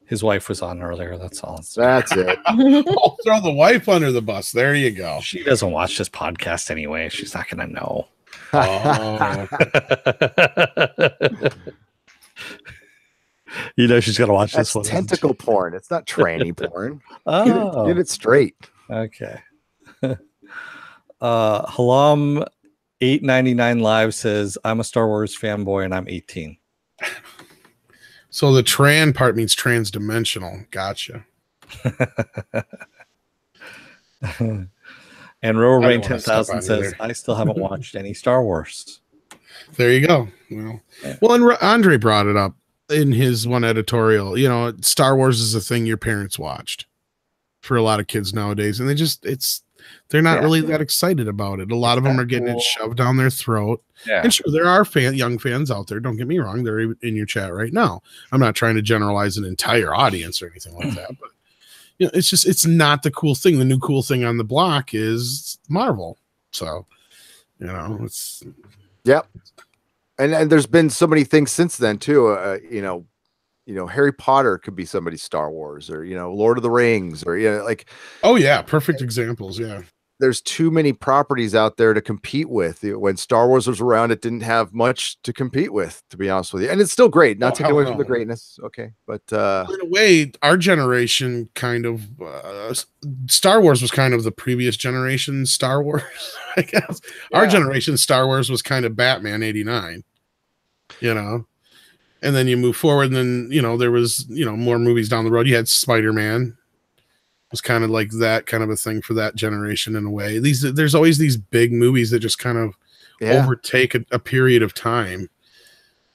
His wife was on earlier. That's all. That's it. I'll throw the wife under the bus. There you go. She doesn't watch this podcast anyway. She's not going to know. Oh. She's going to watch this one. Tentacle porn. It's not tranny porn. Oh. Get it straight. Okay. Halam 899 Live says, I'm a Star Wars fanboy and I'm 18. So the tran part means transdimensional. Gotcha. And Rower Rain 10,000 says, I still haven't watched any Star Wars. There you go. Well, and Andre brought it up in his one editorial. Star Wars is a thing your parents watched for a lot of kids nowadays, and they're not really that excited about it. A lot of them are getting it shoved down their throat. Yeah. And sure, there are young fans out there. Don't get me wrong; they're in your chat right now. I'm not trying to generalize an entire audience or anything like that, but it's not the cool thing. The new cool thing on the block is Marvel. So, it's yep. And there's been so many things since then too. Harry Potter could be somebody's Star Wars, or Lord of the Rings, or oh yeah, perfect examples. Yeah, there's too many properties out there to compete with. When Star Wars was around, it didn't have much to compete with, to be honest with you. And it's still great, not taking away from the greatness. Okay, but in a way, our generation kind of Star Wars was kind of the previous generation Star Wars. I guess our generation Star Wars was kind of Batman '89. And then you move forward, and then there was more movies down the road. You had Spider-Man. It was kind of like that kind of a thing for that generation in a way. There's always these big movies that just kind of overtake a period of time.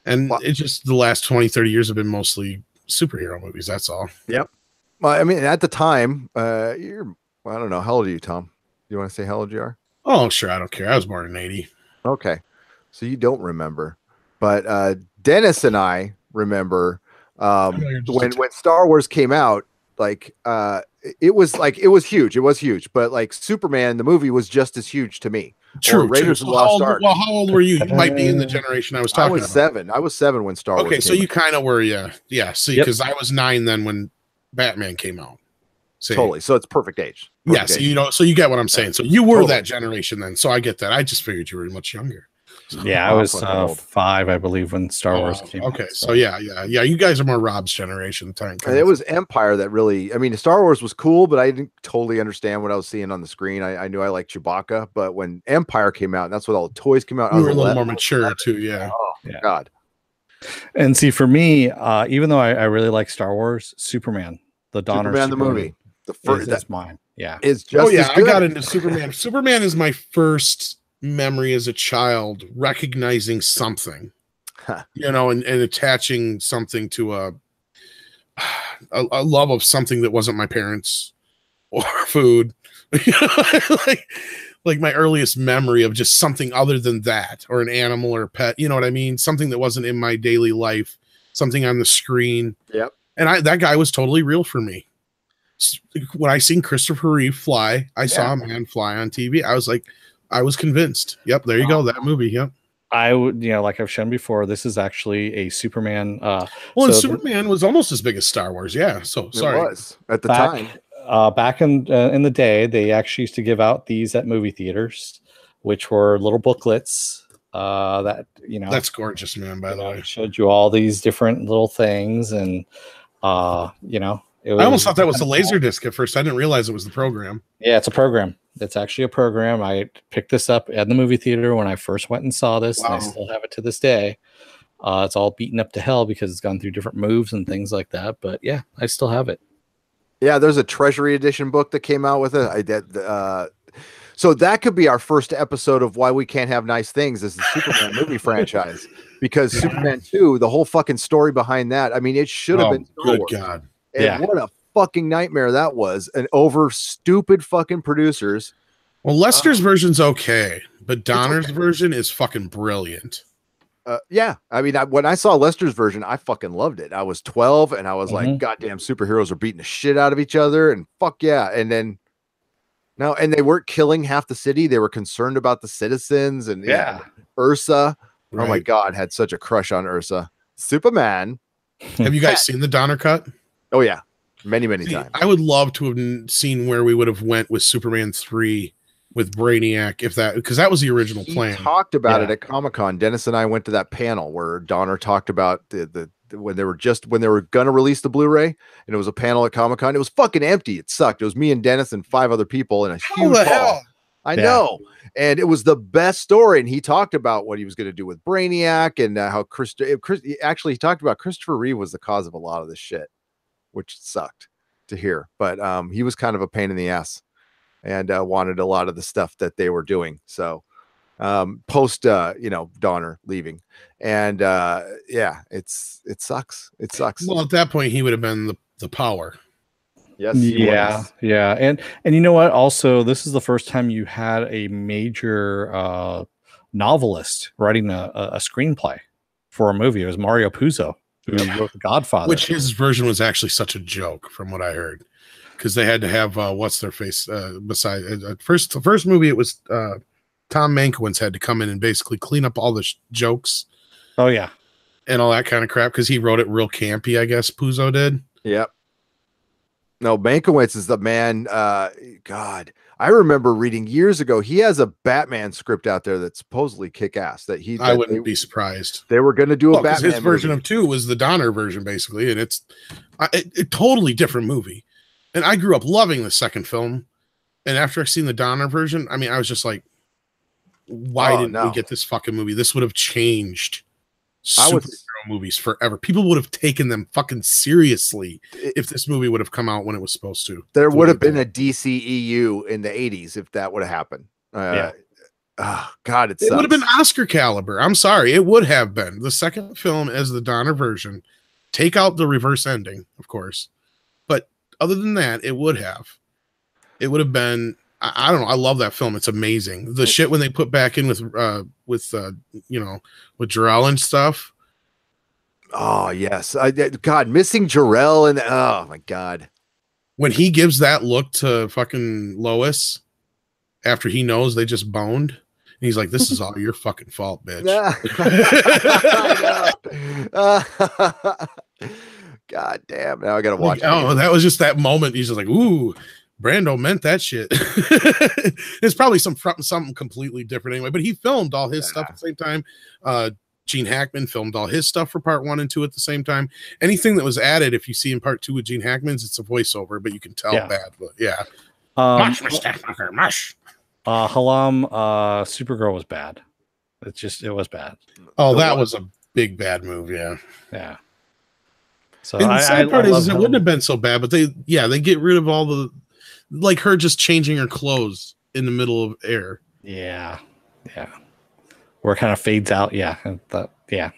And Well, it's just the last 20, 30 years have been mostly superhero movies. That's all. Yep. Well, I mean, at the time, you're, I don't know. How old are you, Tom? You want to say how old you are? Oh, sure. I don't care. I was born in 80. Okay. So you don't remember. But Dennis and I remember when Star Wars came out, like it was huge. It was huge. But like Superman, the movie was just as huge to me. True. Raiders true. of the Lost Ark. Well, how old were you? You might be in the generation I was talking about. I was 7. I was 7 when Star Wars Okay, came so out. you kind of were, yeah. See, because I was 9 then when Batman came out. See? Totally. So it's perfect age. Yes, so you get what I'm saying. So you were that generation then. So I get that. I just figured you were much younger. Yeah, I was 5, I believe, when Star Wars came out. Okay, so yeah. You guys are more Rob's generation. It was Empire that really, I mean, Star Wars was cool, but I didn't totally understand what I was seeing on the screen. I knew I liked Chewbacca, but when Empire came out, and that's when all the toys came out. You were a little more mature too, yeah. Oh, God. And see, for me, even though I really like Star Wars, Superman, the Superman the movie. The first, that's mine. Yeah. Is just as good. I got into Superman. Superman is my first memory as a child recognizing something, and attaching something to a love of something that wasn't my parents or food. like my earliest memory of just something other than that, or an animal or a pet, you know what I mean? Something that wasn't in my daily life, something on the screen. Yep. And that guy was totally real for me. When I seen Christopher Reeve fly, I saw a man fly on TV. I was convinced. Yep, there you go. That movie. Yep. I would, like I've shown before, this is actually a Superman. Superman was almost as big as Star Wars. Yeah. So sorry. It was at the time. Back in the day, they actually used to give out these at movie theaters, which were little booklets. That's gorgeous, man. By the way, showed you all these different little things, and I almost thought that was a laser disc at first. I didn't realize it was the program. Yeah, it's a program. It's actually a program. I picked this up at the movie theater when I first went and saw this, and I still have it to this day. It's all beaten up to hell because it's gone through different moves and things like that. But yeah, I still have it. Yeah, there's a Treasury Edition book that came out with it. I did. So that could be our first episode of Why We Can't Have Nice Things as the Superman movie franchise, because Superman 2, the whole fucking story behind that. I mean, it should have been. Good God. And what a fucking nightmare that was, and over stupid fucking producers. Well, Lester's version's okay, but Donner's version is fucking brilliant. Yeah, I mean, when I saw Lester's version, I fucking loved it. I was 12, and I was like, "Goddamn, superheroes are beating the shit out of each other," and fuck yeah. And then and they weren't killing half the city; they were concerned about the citizens. And Ursa, oh my God, had such a crush on Ursa. Superman. Have you guys seen the Donner cut? Oh yeah. Many times. I would love to have seen where we would have went with Superman 3 with Brainiac, because that was the original plan. He talked about it at Comic-Con. Dennis and I went to that panel where Donner talked about when they were going to release the Blu-ray, and it was a panel at Comic-Con. It was fucking empty. It sucked. It was me and Dennis and 5 other people in a huge hall. I know. And it was the best story. And he talked about what he was going to do with Brainiac, and how he talked about Christopher Reeve was the cause of a lot of this shit, which sucked to hear. But he was kind of a pain in the ass, and wanted a lot of the stuff that they were doing. So post Donner leaving, and it sucks. It sucks. Well, at that point he would have been the power. Yes. Yeah. And you know what? Also, this is the first time you had a major novelist writing a screenplay for a movie. It was Mario Puzo, who wrote The Godfather. Which his version was actually such a joke, from what I heard, because they had to have what's their face besides the first movie. It was Tom Mankiewicz had to come in and basically clean up all the jokes. Oh yeah, and all that kind of crap, because he wrote it real campy. I guess Puzo did. Yep. No, Mankiewicz is the man. God, I remember reading years ago. He has a Batman script out there that's supposedly kick ass. I wouldn't be surprised. They were going to do a Batman. His version of 2 was the Donner version, basically, and it's a totally different movie. And I grew up loving the second film, and after I seen the Donner version, I mean, I was just like, why didn't we get this fucking movie? This would have changed superhero movies forever. People would have taken them fucking seriously if this movie would have come out when it was supposed to. There would have been a DCEU in the 80s if that would have happened. Oh God, it It would have sucks. been Oscar caliber. I'm sorry, it would have been the second film as the Donner version. Take out the reverse ending, of course, but other than that, it would have. It would have been. I don't know. I love that film. It's amazing. The shit when they put back in with you know, with Jarrell and stuff. Oh yes, God, missing Jarrell and oh my God, When he gives that look to fucking Lois after he knows they just boned, and he's like, "This is all your fucking fault, bitch." God damn! Now I gotta watch. Like, oh, that was just that moment. He's just like, "Ooh, Brando meant that shit." It's probably something completely different anyway. But he filmed all his stuff at the same time. Gene Hackman filmed all his stuff for part 1 and 2 at the same time. Anything that was added, if you see in part 2 with Gene Hackman's, it's a voiceover, but you can tell bad. But yeah, mush, Mush. Halam, Supergirl was bad. It was bad. Oh, that was a big bad move. Yeah. Yeah. So And the sad part is it Halam. wouldn't have been so bad, but they get rid of all the, like her just changing her clothes in the middle of air. Yeah. Yeah. Where it kind of fades out. Yeah. Yeah.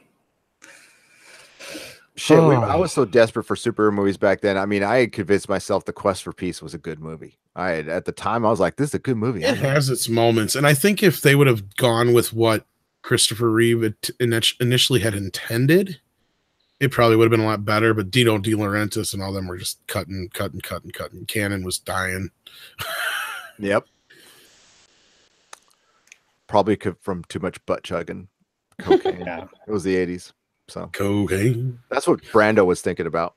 Shit, I was so desperate for superhero movies back then. I mean, I had convinced myself The Quest for Peace was a good movie. At the time, I was like, this is a good movie. It has its moments. And I think if they would have gone with what Christopher Reeve initially had intended, it probably would have been a lot better. But Dino De Laurentiis and all them were just cutting. Cannon was dying. Yep. Probably from too much butt chugging. Cocaine. Yeah. It was the 80s. So cocaine. That's what Brando was thinking about.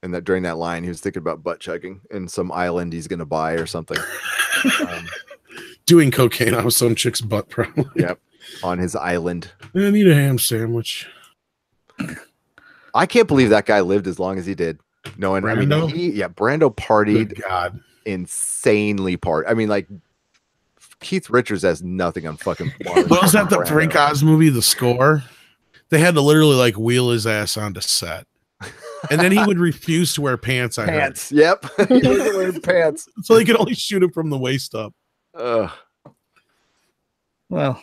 And that during that line, he was thinking about butt chugging in some island he's going to buy or something. Doing cocaine out of some chick's butt, probably. Yep. On his island. I need a ham sandwich. I can't believe that guy lived as long as he did. Knowing, Brando? I mean, Brando partied. Good God. Insanely I mean, like, Keith Richards has nothing on fucking. What was that? The Frank Oz movie, The Score? They had to literally like wheel his ass onto set, and then he would refuse to wear pants. Pants. Yep. He wasn't wearing pants, so they could only shoot him from the waist up. Well,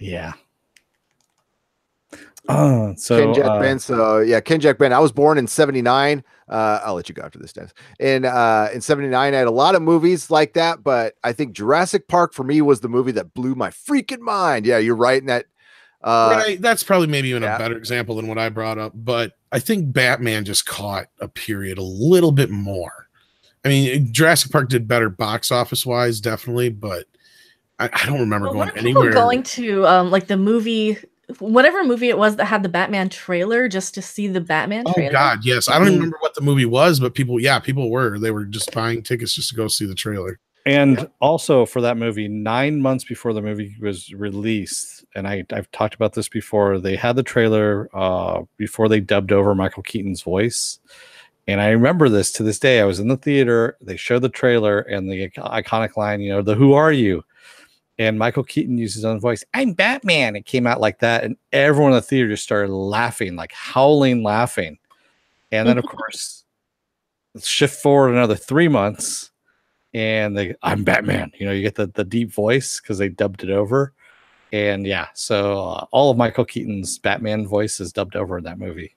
yeah. So Ken Jack Ben. So yeah, Ken Jack Ben. I was born in '79. I'll let you go after this, Dennis. In '79, I had a lot of movies like that, but I think Jurassic Park for me was the movie that blew my freaking mind. Yeah, you're right in that. Right, that's probably maybe even a better example than what I brought up, but I think Batman just caught a period a little bit more. I mean, Jurassic Park did better box office wise, definitely, but I don't remember going anywhere. Going to like the movie, whatever movie it was that had the Batman trailer, just to see the Batman trailer. Oh God, yes. I don't even remember what the movie was, but people were just buying tickets just to go see the trailer. And also for that movie, 9 months before the movie was released, and I've talked about this before, they had the trailer before they dubbed over Michael Keaton's voice. And I remember this to this day. I was in the theater, they showed the trailer and the iconic line, the "Who are you?" And Michael Keaton used his own voice. "I'm Batman." It came out like that, and everyone in the theater just started laughing, like howling, laughing. And then, of course, shift forward another 3 months, and "I'm Batman." You get the deep voice because they dubbed it over. And yeah, so all of Michael Keaton's Batman voice is dubbed over in that movie.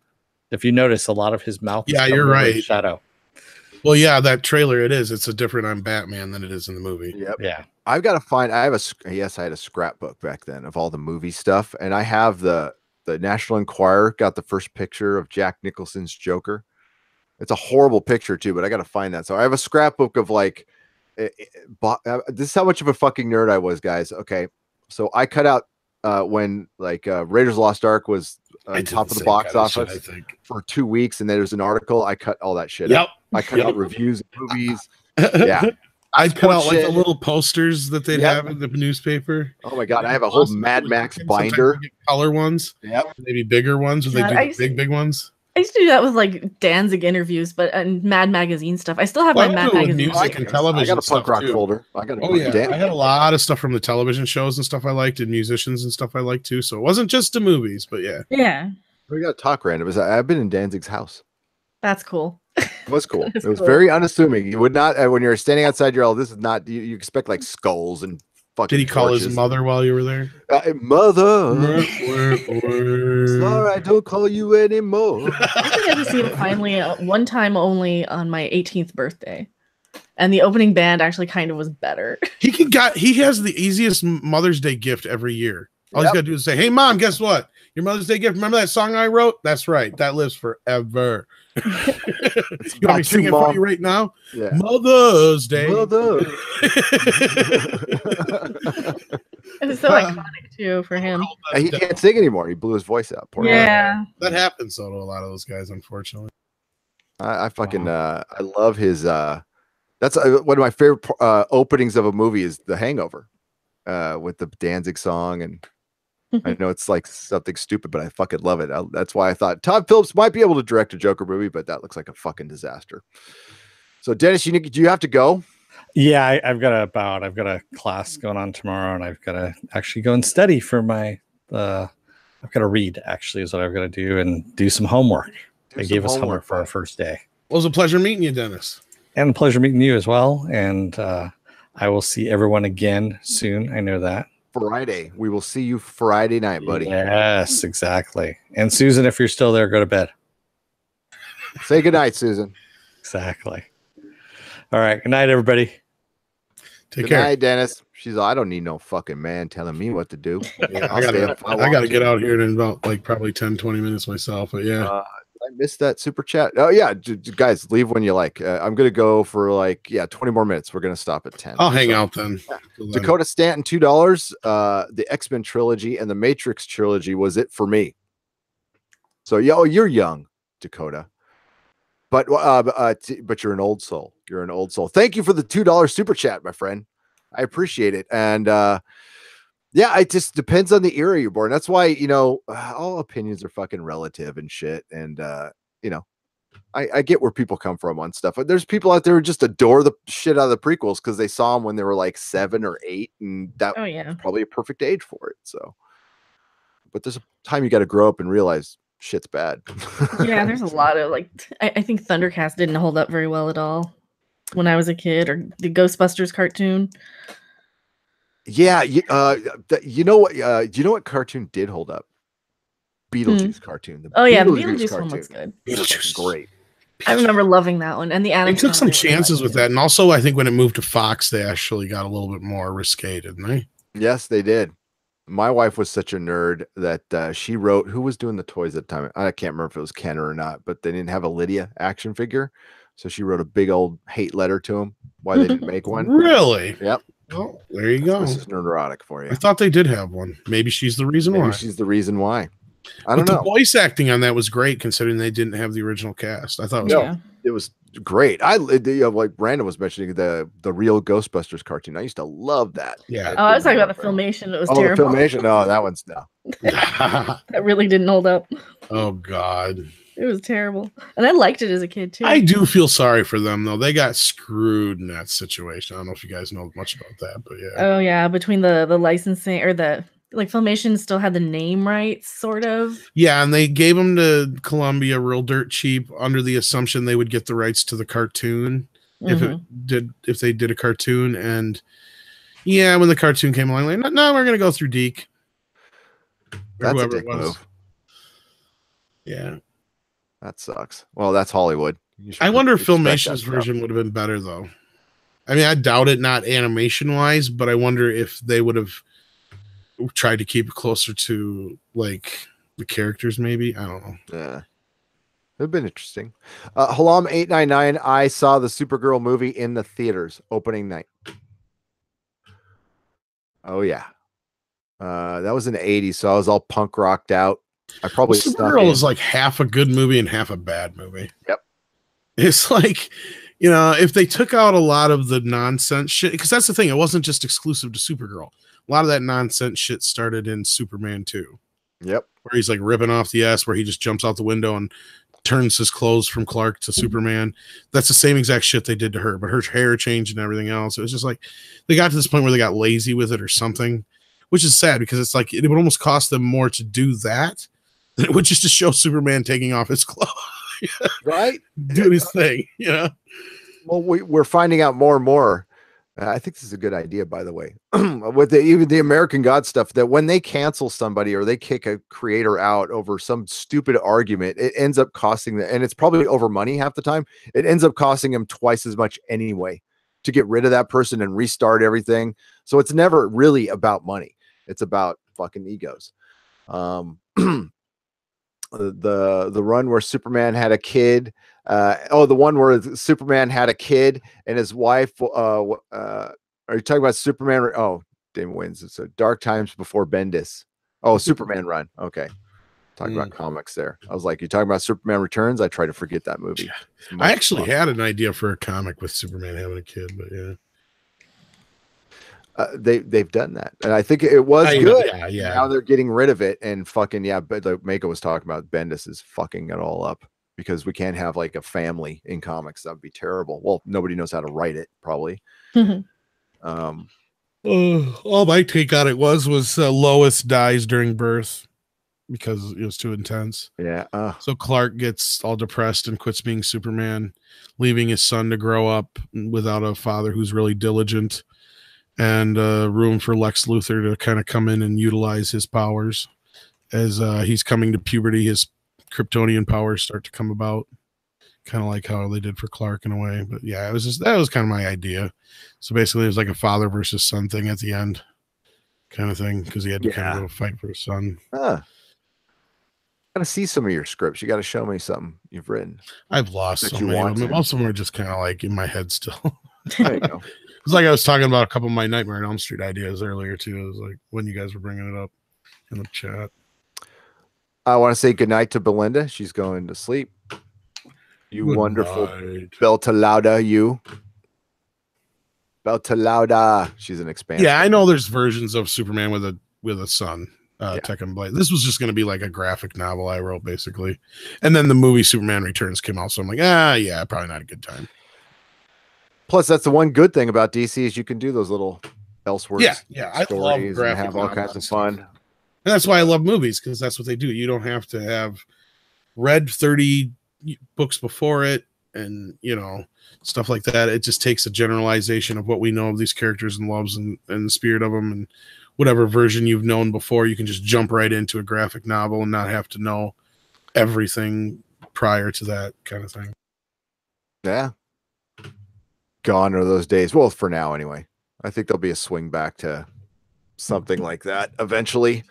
If you notice, a lot of his mouth. Yeah, you're right. Shadow. Well, yeah, that trailer it's a different "I'm Batman" than it is in the movie. Yep. Yeah. I've got to find. I had a scrapbook back then of all the movie stuff, and I have the National Enquirer got the first picture of Jack Nicholson's Joker. It's a horrible picture too, but I got to find that. So I have a scrapbook of like. This is how much of a fucking nerd I was, guys. Okay, so I cut out when Raiders of the Lost Ark was on top of the box office for 2 weeks, and then there's an article. I cut all that shit out. I cut out reviews of movies. Yeah. I cut out like the little posters that they'd have in the newspaper. Oh my God. I have a whole Mad Max binder. Color ones. Yep. Maybe bigger ones. Or they do big ones. I used to do that with like Danzig interviews, and Mad Magazine stuff. I still have my Mad Magazine. Music and television. I got a punk rock folder. I had a lot of stuff from the television shows and stuff I liked, and musicians and stuff I liked too. So it wasn't just the movies, but yeah. Yeah. We got to talk random. I've been in Danzig's house. That's cool. It was cool. It was very unassuming. You would not, when you're standing outside your this is not, you expect like skulls and fucking Did he call his torches. mother while you were there? Mother. Sorry, I don't call you anymore. I think I got to see him finally one time only on my 18th birthday. And the opening band actually kind of was better. He has the easiest Mother's Day gift every year. All he's got to do is say, "Hey, Mom, guess what? Your Mother's Day gift. Remember that song I wrote? That's right. That lives forever." You want me to sing it for you right now? Yeah. Mother's Day. Mother. It's so iconic too for him. He can't sing anymore. He blew his voice out. Poor guy. Yeah. That happens though to a lot of those guys, unfortunately. I fucking I love his that's one of my favorite openings of a movie is The Hangover with the Danzig song, and I know it's like something stupid, but I fucking love it. That's why I thought Todd Phillips might be able to direct a Joker movie, but that looks like a fucking disaster. So Dennis, do you have to go? Yeah, I've got a class going on tomorrow, and I've got to actually go and study for my I've got to read actually is what I've got to do, and do some homework. They gave us homework for our first day. Well, it was a pleasure meeting you, Dennis. And a pleasure meeting you as well. And I will see everyone again soon. I know that. Friday. We will see you Friday night, buddy. Yes, exactly. And Susan, if you're still there, go to bed. Say goodnight, Susan. Exactly. All right. Good night, everybody. Take Good care. night, Dennis. She's I don't need no fucking man telling me what to do. Yeah, I gotta get out here in about like probably 10, 20 minutes myself. But yeah. I missed that super chat. Oh yeah, guys, leave when you like. I'm gonna go for 20 more minutes. We're gonna stop at 10. I'll hang out then. Yeah. Dakota Stanton, $2. The X-Men trilogy and the Matrix trilogy was it for me. So you're young, Dakota, but you're an old soul. You're an old soul. Thank you for the $2 super chat, my friend. I appreciate it. And yeah, it just depends on the era you're born. That's why, all opinions are fucking relative and shit. And, I get where people come from on stuff. But there's people out there who just adore the shit out of the prequels because they saw them when they were like 7 or 8. And that was probably a perfect age for it. So, but there's a time you got to grow up and realize shit's bad. Yeah, there's a lot of I think Thundercats didn't hold up very well at all when I was a kid, or the Ghostbusters cartoon. Yeah, you know what cartoon did hold up? Beetlejuice cartoon. The Beetlejuice one looks good. Beetlejuice, great. I remember loving that one, and the They took some chances with that, and also I think when it moved to Fox, they actually got a little bit more risque, didn't they? Yes, they did. My wife was such a nerd that she wrote. Who was doing the toys at the time? I can't remember if it was Kenner or not, but they didn't have a Lydia action figure, so she wrote a big old hate letter to him why they didn't make one. Really? Yep. Well, there you go. This is neurotic for you. I thought they did have one. Maybe she's the reason why. She's the reason why. I don't know. The voice acting on that was great, considering they didn't have the original cast. I thought it was great. Like Brandon was mentioning the real Ghostbusters cartoon. I used to love that. Yeah. I was talking about the Filmation. It was terrible. The Filmation. No, that one's no. That really didn't hold up. Oh God. It was terrible. And I liked it as a kid too. I do feel sorry for them though. They got screwed in that situation. I don't know if you guys know much about that, but yeah. Oh yeah, between the licensing or the Filmation still had the name rights, sort of. Yeah, and they gave them to Columbia real dirt cheap under the assumption they would get the rights to the cartoon if they did a cartoon. And yeah, when the cartoon came along, like, no, we're gonna go through Deke. That's a dick move. Yeah. That sucks. Well, that's Hollywood. I wonder if Filmation's version would have been better, though. I mean, I doubt it, not animation-wise, but I wonder if they would have tried to keep it closer to, like, the characters, maybe. I don't know. Yeah. It would have been interesting. Halam899, I saw the Supergirl movie in the theaters opening night. Oh, yeah. That was in the 80s, so I was all punk rocked out. I probably Supergirl is like half a good movie and half a bad movie. Yep. It's like, if they took out a lot of the nonsense shit, because that's the thing, it wasn't just exclusive to Supergirl. A lot of that nonsense shit started in Superman 2. Yep. Where he's like ripping off the ass, where he just jumps out the window and turns his clothes from Clark to Superman. That's the same exact shit they did to her, but her hair changed and everything else. It was just like they got to this point where they got lazy with it or something, which is sad because it's like it would almost cost them more to do that than it would just to show Superman taking off his clothes. Right? Doing his thing, Well, we're finding out more and more I think this is a good idea, by the way. With even the American God stuff, that when they cancel somebody or they kick a creator out over some stupid argument, it ends up costing them, and it's probably over money half the time. It ends up costing them twice as much anyway to get rid of that person and restart everything. So it's never really about money. It's about fucking egos. The run where Superman had a kid. The one where Superman had a kid and his wife. Are you talking about Superman? Oh, Damon wins. It's a Dark Times Before Bendis. Oh, Superman run. Okay. Talking about comics there. I was like, you talking about Superman Returns? I try to forget that movie. I actually had an idea for a comic with Superman having a kid, but yeah. They've done that, and I think it was good. Yeah. Now they're getting rid of it, and fucking but like Mako was talking about, Bendis is fucking it all up because we can't have like a family in comics. That would be terrible. Well, nobody knows how to write it, probably. All my take on it was Lois dies during birth because it was too intense. Yeah. So Clark gets all depressed and quits being Superman, leaving his son to grow up without a father who's really diligent. And room for Lex Luthor to kind of come in and utilize his powers as he's coming to puberty. His Kryptonian powers start to come about, kind of like how they did for Clark in a way. But yeah, that was kind of my idea. So basically, it was like a father versus son thing at the end, kind of thing, because he had to kind of go fight for his son. Gotta see some of your scripts. You got to show me something you've written. I've lost so many of them. Most of them are just kind of like in my head still. There you go. It's like I was talking about a couple of my Nightmare on Elm Street ideas earlier too. It was like when you guys were bringing it up in the chat. I want to say goodnight to Belinda. She's going to sleep. You Good wonderful night. Beltalowda, you. Beltalowda. She's an expansion. Yeah, I know there's versions of Superman with a son, Tekken Blade. This was just going to be like a graphic novel I wrote basically, and then the movie Superman Returns came out. So I'm like, yeah, probably not a good time. Plus, that's the one good thing about DC is you can do those little Elseworlds I love stories graphic and have all kinds of fun. And that's why I love movies, because that's what they do. You don't have to have read 30 books before it and, stuff like that. It just takes a generalization of what we know of these characters and loves and the spirit of them, and whatever version you've known before, you can just jump right into a graphic novel and not have to know everything prior to that kind of thing. Yeah. Gone are those days. Well, for now, anyway. I think there'll be a swing back to something like that eventually.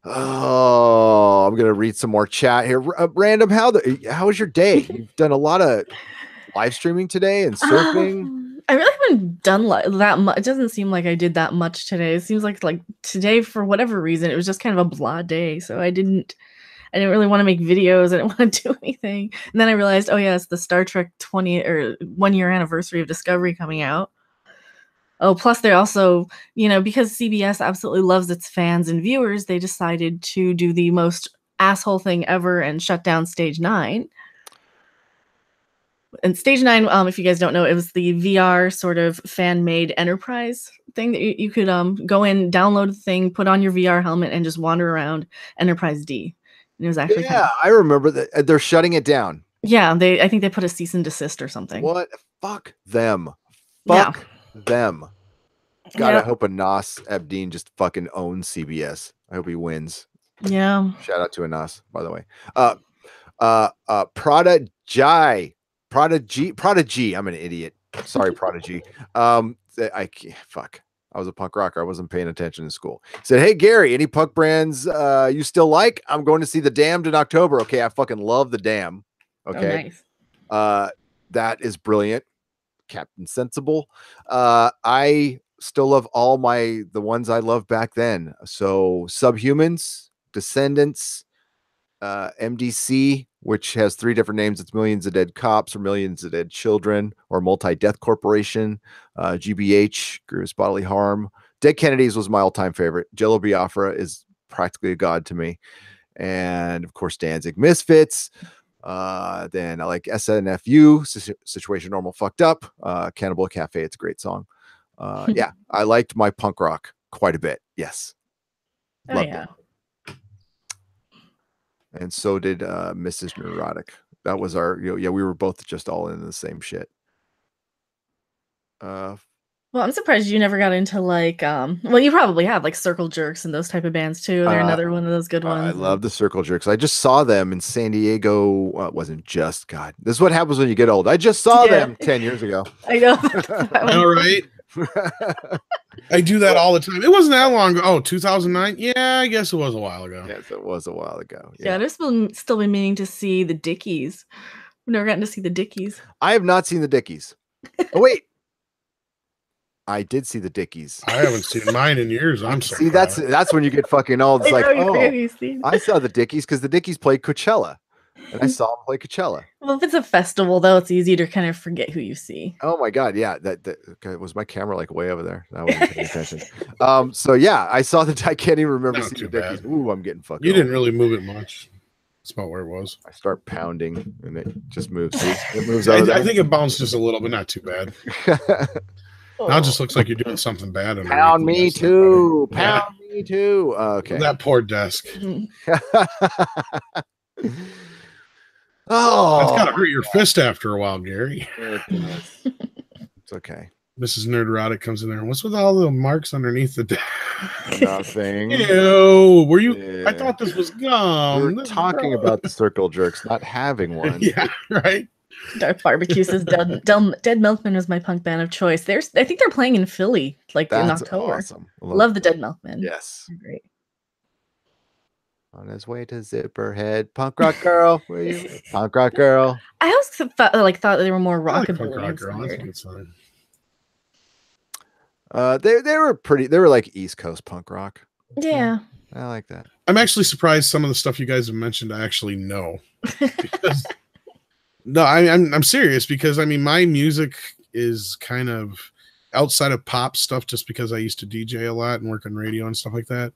Oh, I'm gonna read some more chat here. Random, how was your day? You've done a lot of live streaming today and surfing. I really haven't done that much. It doesn't seem like I did that much today. It seems like today, for whatever reason, it was just kind of a blah day. So I didn't really want to make videos. I didn't want to do anything. And then I realized, oh yeah, it's the Star Trek 1 year anniversary of Discovery coming out. Oh, plus they're also, because CBS absolutely loves its fans and viewers, they decided to do the most asshole thing ever and shut down Stage 9. And Stage 9, if you guys don't know, it was the VR sort of fan-made enterprise thing that you could go in, download the thing, put on your VR helmet, and just wander around Enterprise D. And it was actually I remember that they're shutting it down. Yeah, I think they put a cease and desist or something. What? Fuck them. Fuck them. God, I hope Anas Abdeen just fucking owns CBS. I hope he wins. Yeah. Shout out to Anas, by the way. Prodigy. I'm an idiot. Sorry, Prodigy. Fuck. I was a punk rocker. I wasn't paying attention in school. He said, hey, Gary, any punk brands you still like? I'm going to see The Damned in October. Okay, I fucking love The Damned. Okay. Oh, nice. That is brilliant. Captain Sensible. I still love all the ones I loved back then. So Subhumans, Descendants, MDC, which has 3 different names. It's Millions of Dead Cops or Millions of Dead Children or Multi-Death Corporation. GBH, Grievous Bodily Harm. Dead Kennedys was my all-time favorite. Jello Biafra is practically a god to me. And of course, Danzig Misfits. Then I like SNFU, Situation Normal Fucked Up. Cannibal Cafe, it's a great song. Yeah, I liked my punk rock quite a bit. Yes. Loved it. And so did Mrs. Neurotic. That was our, we were both just all in the same shit. Well, I'm surprised you never got into like well, you probably have like Circle Jerks and those type of bands too. They're another one of those good I ones. love the Circle Jerks. I just saw them in San Diego. It wasn't just God. This is what happens when you get old. I just saw them 10 years ago. I know. All right. I do that all the time. It wasn't that long ago. Oh, 2009? Yeah, I guess it was a while ago. Yes, it was a while ago. Yeah, there's still been meaning to see the Dickies. We've never gotten to see the Dickies. I have not seen the Dickies. Oh, wait. I did see the Dickies. I haven't seen mine in years. I'm sorry. See, that's when you get fucking old. It's like, I saw the Dickies because the Dickies played Coachella. And I saw them play Coachella. Well, if it's a festival, though, it's easy to kind of forget who you see. Oh my God, yeah. That was my camera like way over there. I wasn't paying attention. So yeah, I saw I can't even remember seeing the Dickies. Ooh, I'm getting fucking. You didn't really move it much. That's about where it was. I start pounding and it just moves. It moves over there. I think it bounced just a little, but not too bad. Now it just looks like you're doing something bad. Pound me too. Pound me too. Okay. That poor desk. Oh, that's gotta hurt your fist after a while, Gary. It's okay. Mrs. Nerderotic comes in there. What's with all the marks underneath the desk? Nothing. Ew. Were you? Yeah. I thought this was gum. We're talking about the Circle Jerks not having one. Yeah, right. Dark Barbecue says Dead Milkmen was my punk band of choice. I think they're playing in Philly, like in October. Awesome. Love the Dead Milkmen. Yes. They're great. On his way to Zipperhead, punk rock girl. Where you? Punk rock girl. I always thought they were more rockabilly. Punk rock girl. That's a good sign. They were pretty. They were like East Coast punk rock. Yeah, I like that. I'm actually surprised some of the stuff you guys have mentioned I actually know. Because, no, I'm serious because I mean my music is kind of outside of pop stuff just because I used to DJ a lot and work on radio and stuff like that.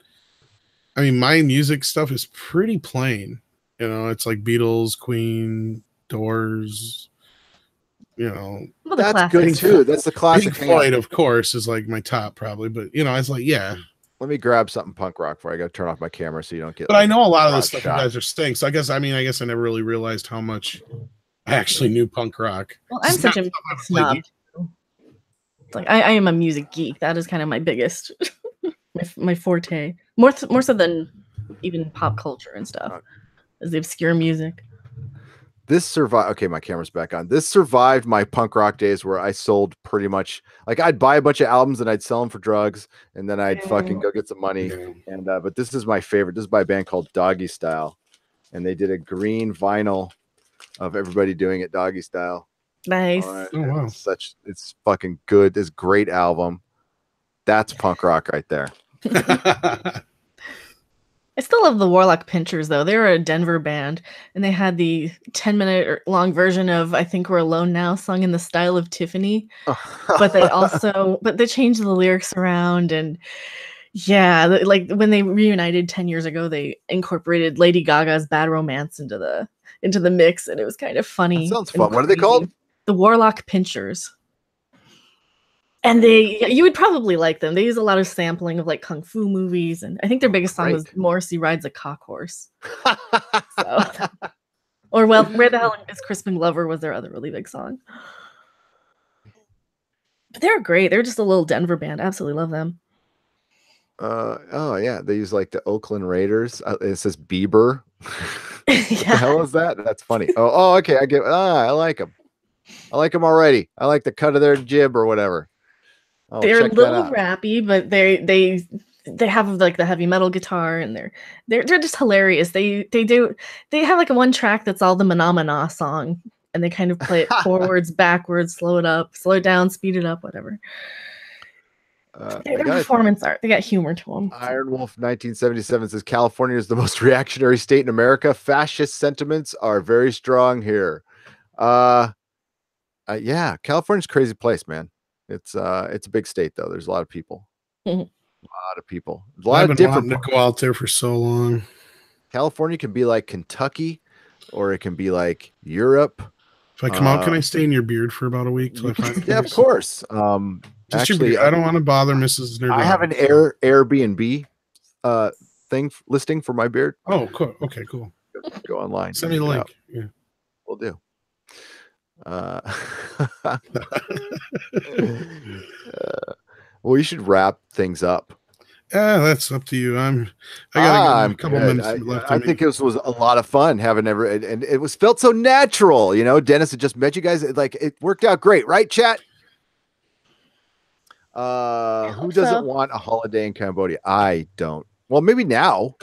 I mean, my music stuff is pretty plain. You know, it's like Beatles, Queen, Doors. You know, well, that's good too. That's the classic. Pink Floyd, of course, is like my top probably. But you know, it's like, yeah. Let me grab something punk rock before I got to turn off my camera so you don't get. But like, I know a lot of the stuff you guys are saying. So I guess I never really realized how much I actually knew punk rock. Well, I'm such a snob. Like I am a music geek. That is kind of my biggest. my forte, more so than even pop culture and stuff, is the obscure music. This survived. Okay, my camera's back on. This survived my punk rock days where I sold pretty much like I'd buy a bunch of albums and I'd sell them for drugs and then I'd fucking go get some money. And but this is my favorite. This is by a band called Doggy Style, and they did a green vinyl of everybody doing it doggy style. Nice. Oh wow, it's fucking good. This great album. That's punk rock right there. I still love the Warlock Pinchers, though. They were a Denver band, and they had the 10-minute long version of "I Think We're Alone Now" sung in the style of Tiffany. But they changed the lyrics around, and yeah, like when they reunited 10 years ago, they incorporated Lady Gaga's "Bad Romance" into the mix, and it was kind of funny. That sounds fun. What are they called? The Warlock Pinchers. And you would probably like them. They use a lot of sampling of like kung fu movies, and I think their biggest song was "Morrissey Rides a Cock Horse." Or well, "Where the Hell Is Crispin Glover" was their other really big song. But they're great. They're just a little Denver band. I absolutely love them. Oh yeah, they use like the Oakland Raiders. It says Bieber. Yeah. What the hell is that? That's funny. Oh, okay. I like them. I like them already. I like the cut of their jib or whatever. They're a little rappy, but they have like the heavy metal guitar, and they're just hilarious. They have like a one track that's all the Mana song, and they kind of play it forwards, backwards, slow it up, slow it down, speed it up, whatever. Their performance art, they got humor to them. Iron Wolf 1977 says California is the most reactionary state in America. Fascist sentiments are very strong here. Yeah, California's a crazy place, man. It's a big state though. There's a lot of people. A lot of people. A lot of different. To go out there for so long. California can be like Kentucky, or it can be like Europe. If I come out, can I stay in your beard for about a week till I find? Yeah, of course. Actually, I don't want to bother Mrs. Nerd. I have an Airbnb listing for my beard. Oh, cool. Okay, cool. Go online. Send me the link. Yeah, we'll do. Uh, we should wrap things up. Yeah, that's up to you. I gotta get a couple good. minutes left. I think this was a lot of fun having and it was felt so natural. You know, Dennis had just met you guys. Like it worked out great, right, chat? Who doesn't want a holiday in Cambodia? I don't. Well, maybe now.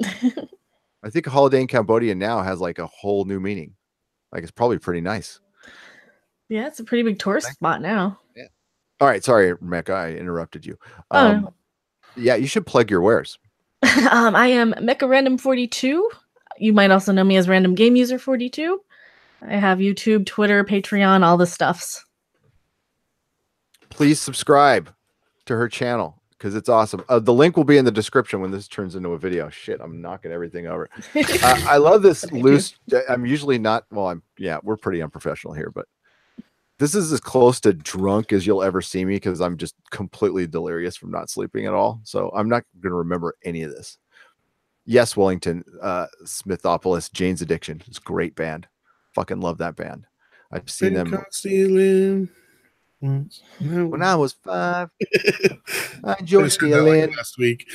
I think a holiday in Cambodia now has like a whole new meaning. Like it's probably pretty nice. Yeah, it's a pretty big tourist spot now. Yeah. All right, sorry, Mecca, I interrupted you. No. Yeah, you should plug your wares. I am Mecha Random 42. You might also know me as Random Game User 42. I have YouTube, Twitter, Patreon, all the stuffs. Please subscribe to her channel because it's awesome. The link will be in the description when this turns into a video. Shit, I'm knocking everything over. I love this loose. I'm usually not. Well, we're pretty unprofessional here, but this is as close to drunk as you'll ever see me because I'm just completely delirious from not sleeping at all. So I'm not going to remember any of this. Yes, Wellington, Smithopolis, Jane's Addiction. It's a great band. Fucking love that band. I've seen them. When I was 5, I enjoyed stealing. Last week.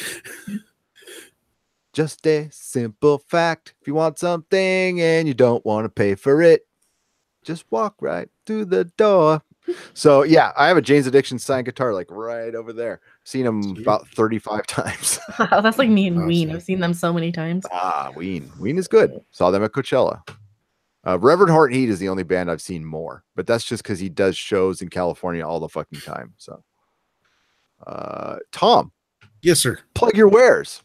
Just a simple fact. If you want something and you don't want to pay for it, just walk right through the door. So yeah, I have a Jane's Addiction signed guitar like right over there. Seen them about 35 times. Wow, that's like me and Ween. I've seen them so many times. Ween is good. Saw them at Coachella. Reverend Heart Heat is the only band I've seen more, but that's just because he does shows in California all the fucking time. So Tom. Yes, sir. Plug your wares.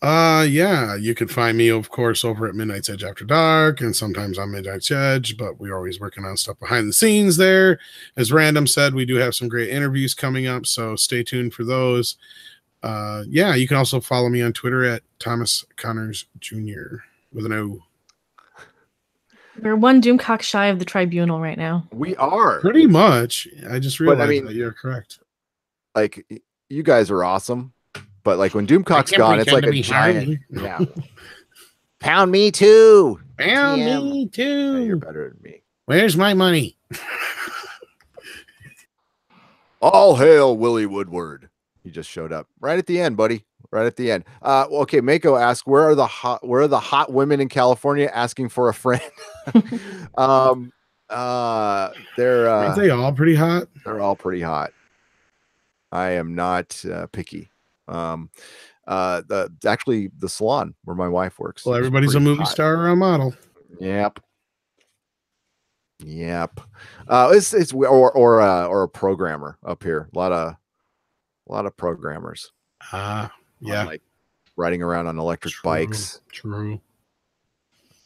Yeah, you can find me, of course, over at Midnight's Edge After Dark, and sometimes on Midnight's Edge, but we're always working on stuff behind the scenes there. As Random said, we do have some great interviews coming up, so stay tuned for those. Yeah, you can also follow me on Twitter at Thomas Connors Jr. with an O. We're one Doomcock shy of the tribunal right now. We are. Pretty much. I just realized that you're correct. Like, you guys are awesome. But like when Doomcock's gone, it's like a giant. Yeah. Pound me too. Pound me too. Yeah, you're better than me. Where's my money? All hail Willie Woodward. He just showed up right at the end, buddy. Right at the end. Okay, Mako asks, where are the hot women in California asking for a friend? Aren't they all pretty hot? They're all pretty hot. I am not picky. Actually the salon where my wife works. Well, everybody's a movie star or a model. Yep. It's or a programmer up here. A lot of programmers. Yeah. Like riding around on electric bikes. True.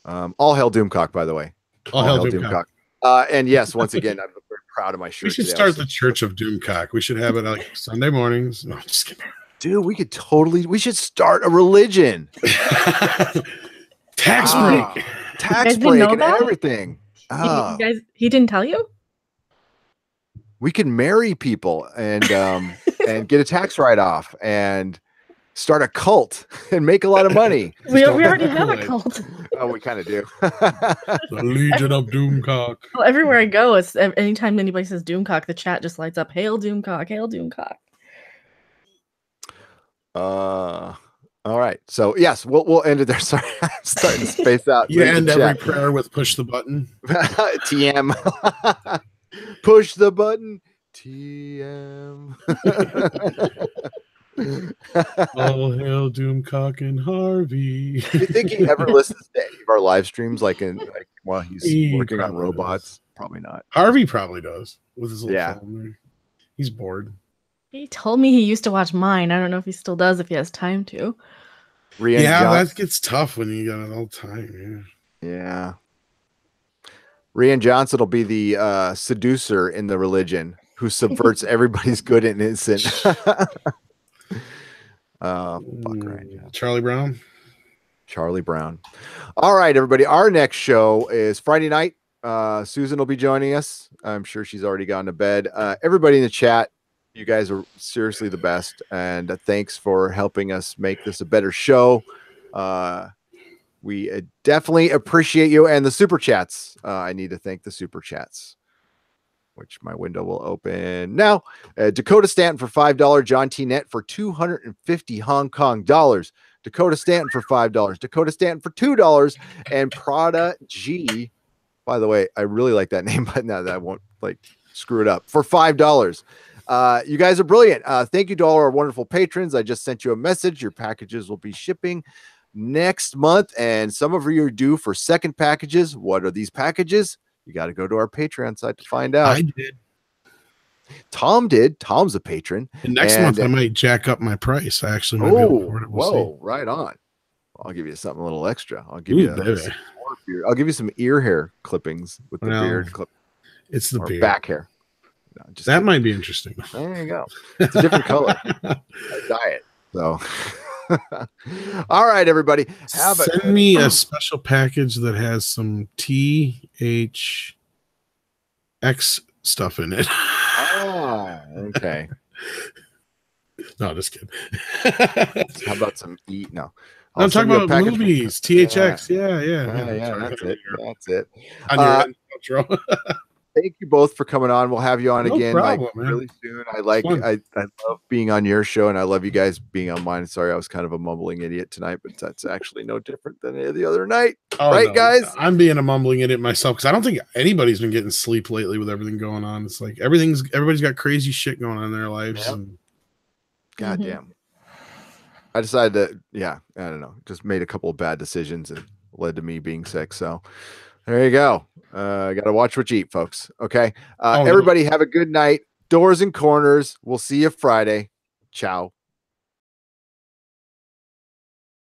All hail Doomcock, by the way. All hail Doomcock. And yes, once again, I'm very proud of my shirt. We should start the Church of Doomcock. We should have it like Sunday mornings. No, I'm just kidding. Dude, we should start a religion. Tax break. Tax break and everything. He didn't tell you? We can marry people and and get a tax write-off and start a cult and make a lot of money. we already have a cult. Oh, we kind of do. The Legion of Doomcock. Well, everywhere I go, it's anytime anybody says Doomcock, the chat just lights up. Hail Doomcock, hail Doomcock. All right. So yes, we'll end it there. Sorry, I'm starting to space out. You end every prayer with push the button. TM. Push the button. TM. All hail Doomcock and Harvey. Do you think he ever listens to any of our live streams while he's working on robots? Does. Probably not. Harvey probably does with his little phone there. He's bored. He told me he used to watch mine. I don't know if he still does, if he has time to. That gets tough when you got it all the time. Yeah. Rian Johnson will be the seducer in the religion who subverts everybody's good and innocent. Charlie Brown. Charlie Brown. All right, everybody. Our next show is Friday night. Susan will be joining us. I'm sure she's already gone to bed. Everybody in the chat, you guys are seriously the best, and thanks for helping us make this a better show. We definitely appreciate you. And the super chats. I need to thank the super chats, which my window will open now. Dakota Stanton for $5. John T. Net for 250 Hong Kong dollars. Dakota Stanton for $5. Dakota Stanton for $2. And Prada G. By the way, I really like that name, but now that I won't like screw it up, for $5. You guys are brilliant. Thank you to all our wonderful patrons. I just sent you a message. Your packages will be shipping next month, and some of you are due for second packages. What are these packages? You got to go to our Patreon site to find out. I did. Tom did. Tom's a patron. And next month I might jack up my price. I actually might be able to afford it. Whoa, right on. I'll give you something a little extra. I'll give I'll give you some ear hair clippings with the beard clip. It's the beard. Back hair. No, just that might be interesting. There you go. It's a different color. I dye it. So all right, everybody. Send me a special package that has some THX stuff in it. Okay. No, just kidding. How about some eat? No. I'm talking about movies. THX. Yeah. That's it. That's it. On your intro. Thank you both for coming on. We'll have you on again problem, really soon. I love being on your show, and I love you guys being on mine. Sorry, I was kind of a mumbling idiot tonight, but that's actually no different than any of the other night. Guys? I'm being a mumbling idiot myself because I don't think anybody's been getting sleep lately with everything going on. It's like everybody's got crazy shit going on in their lives. Yep. And goddamn. I decided to, I don't know, just made a couple of bad decisions and led to me being sick. So there you go. Got to watch what you eat, folks. Okay. Everybody have a good night. Doors and corners. We'll see you Friday. Ciao.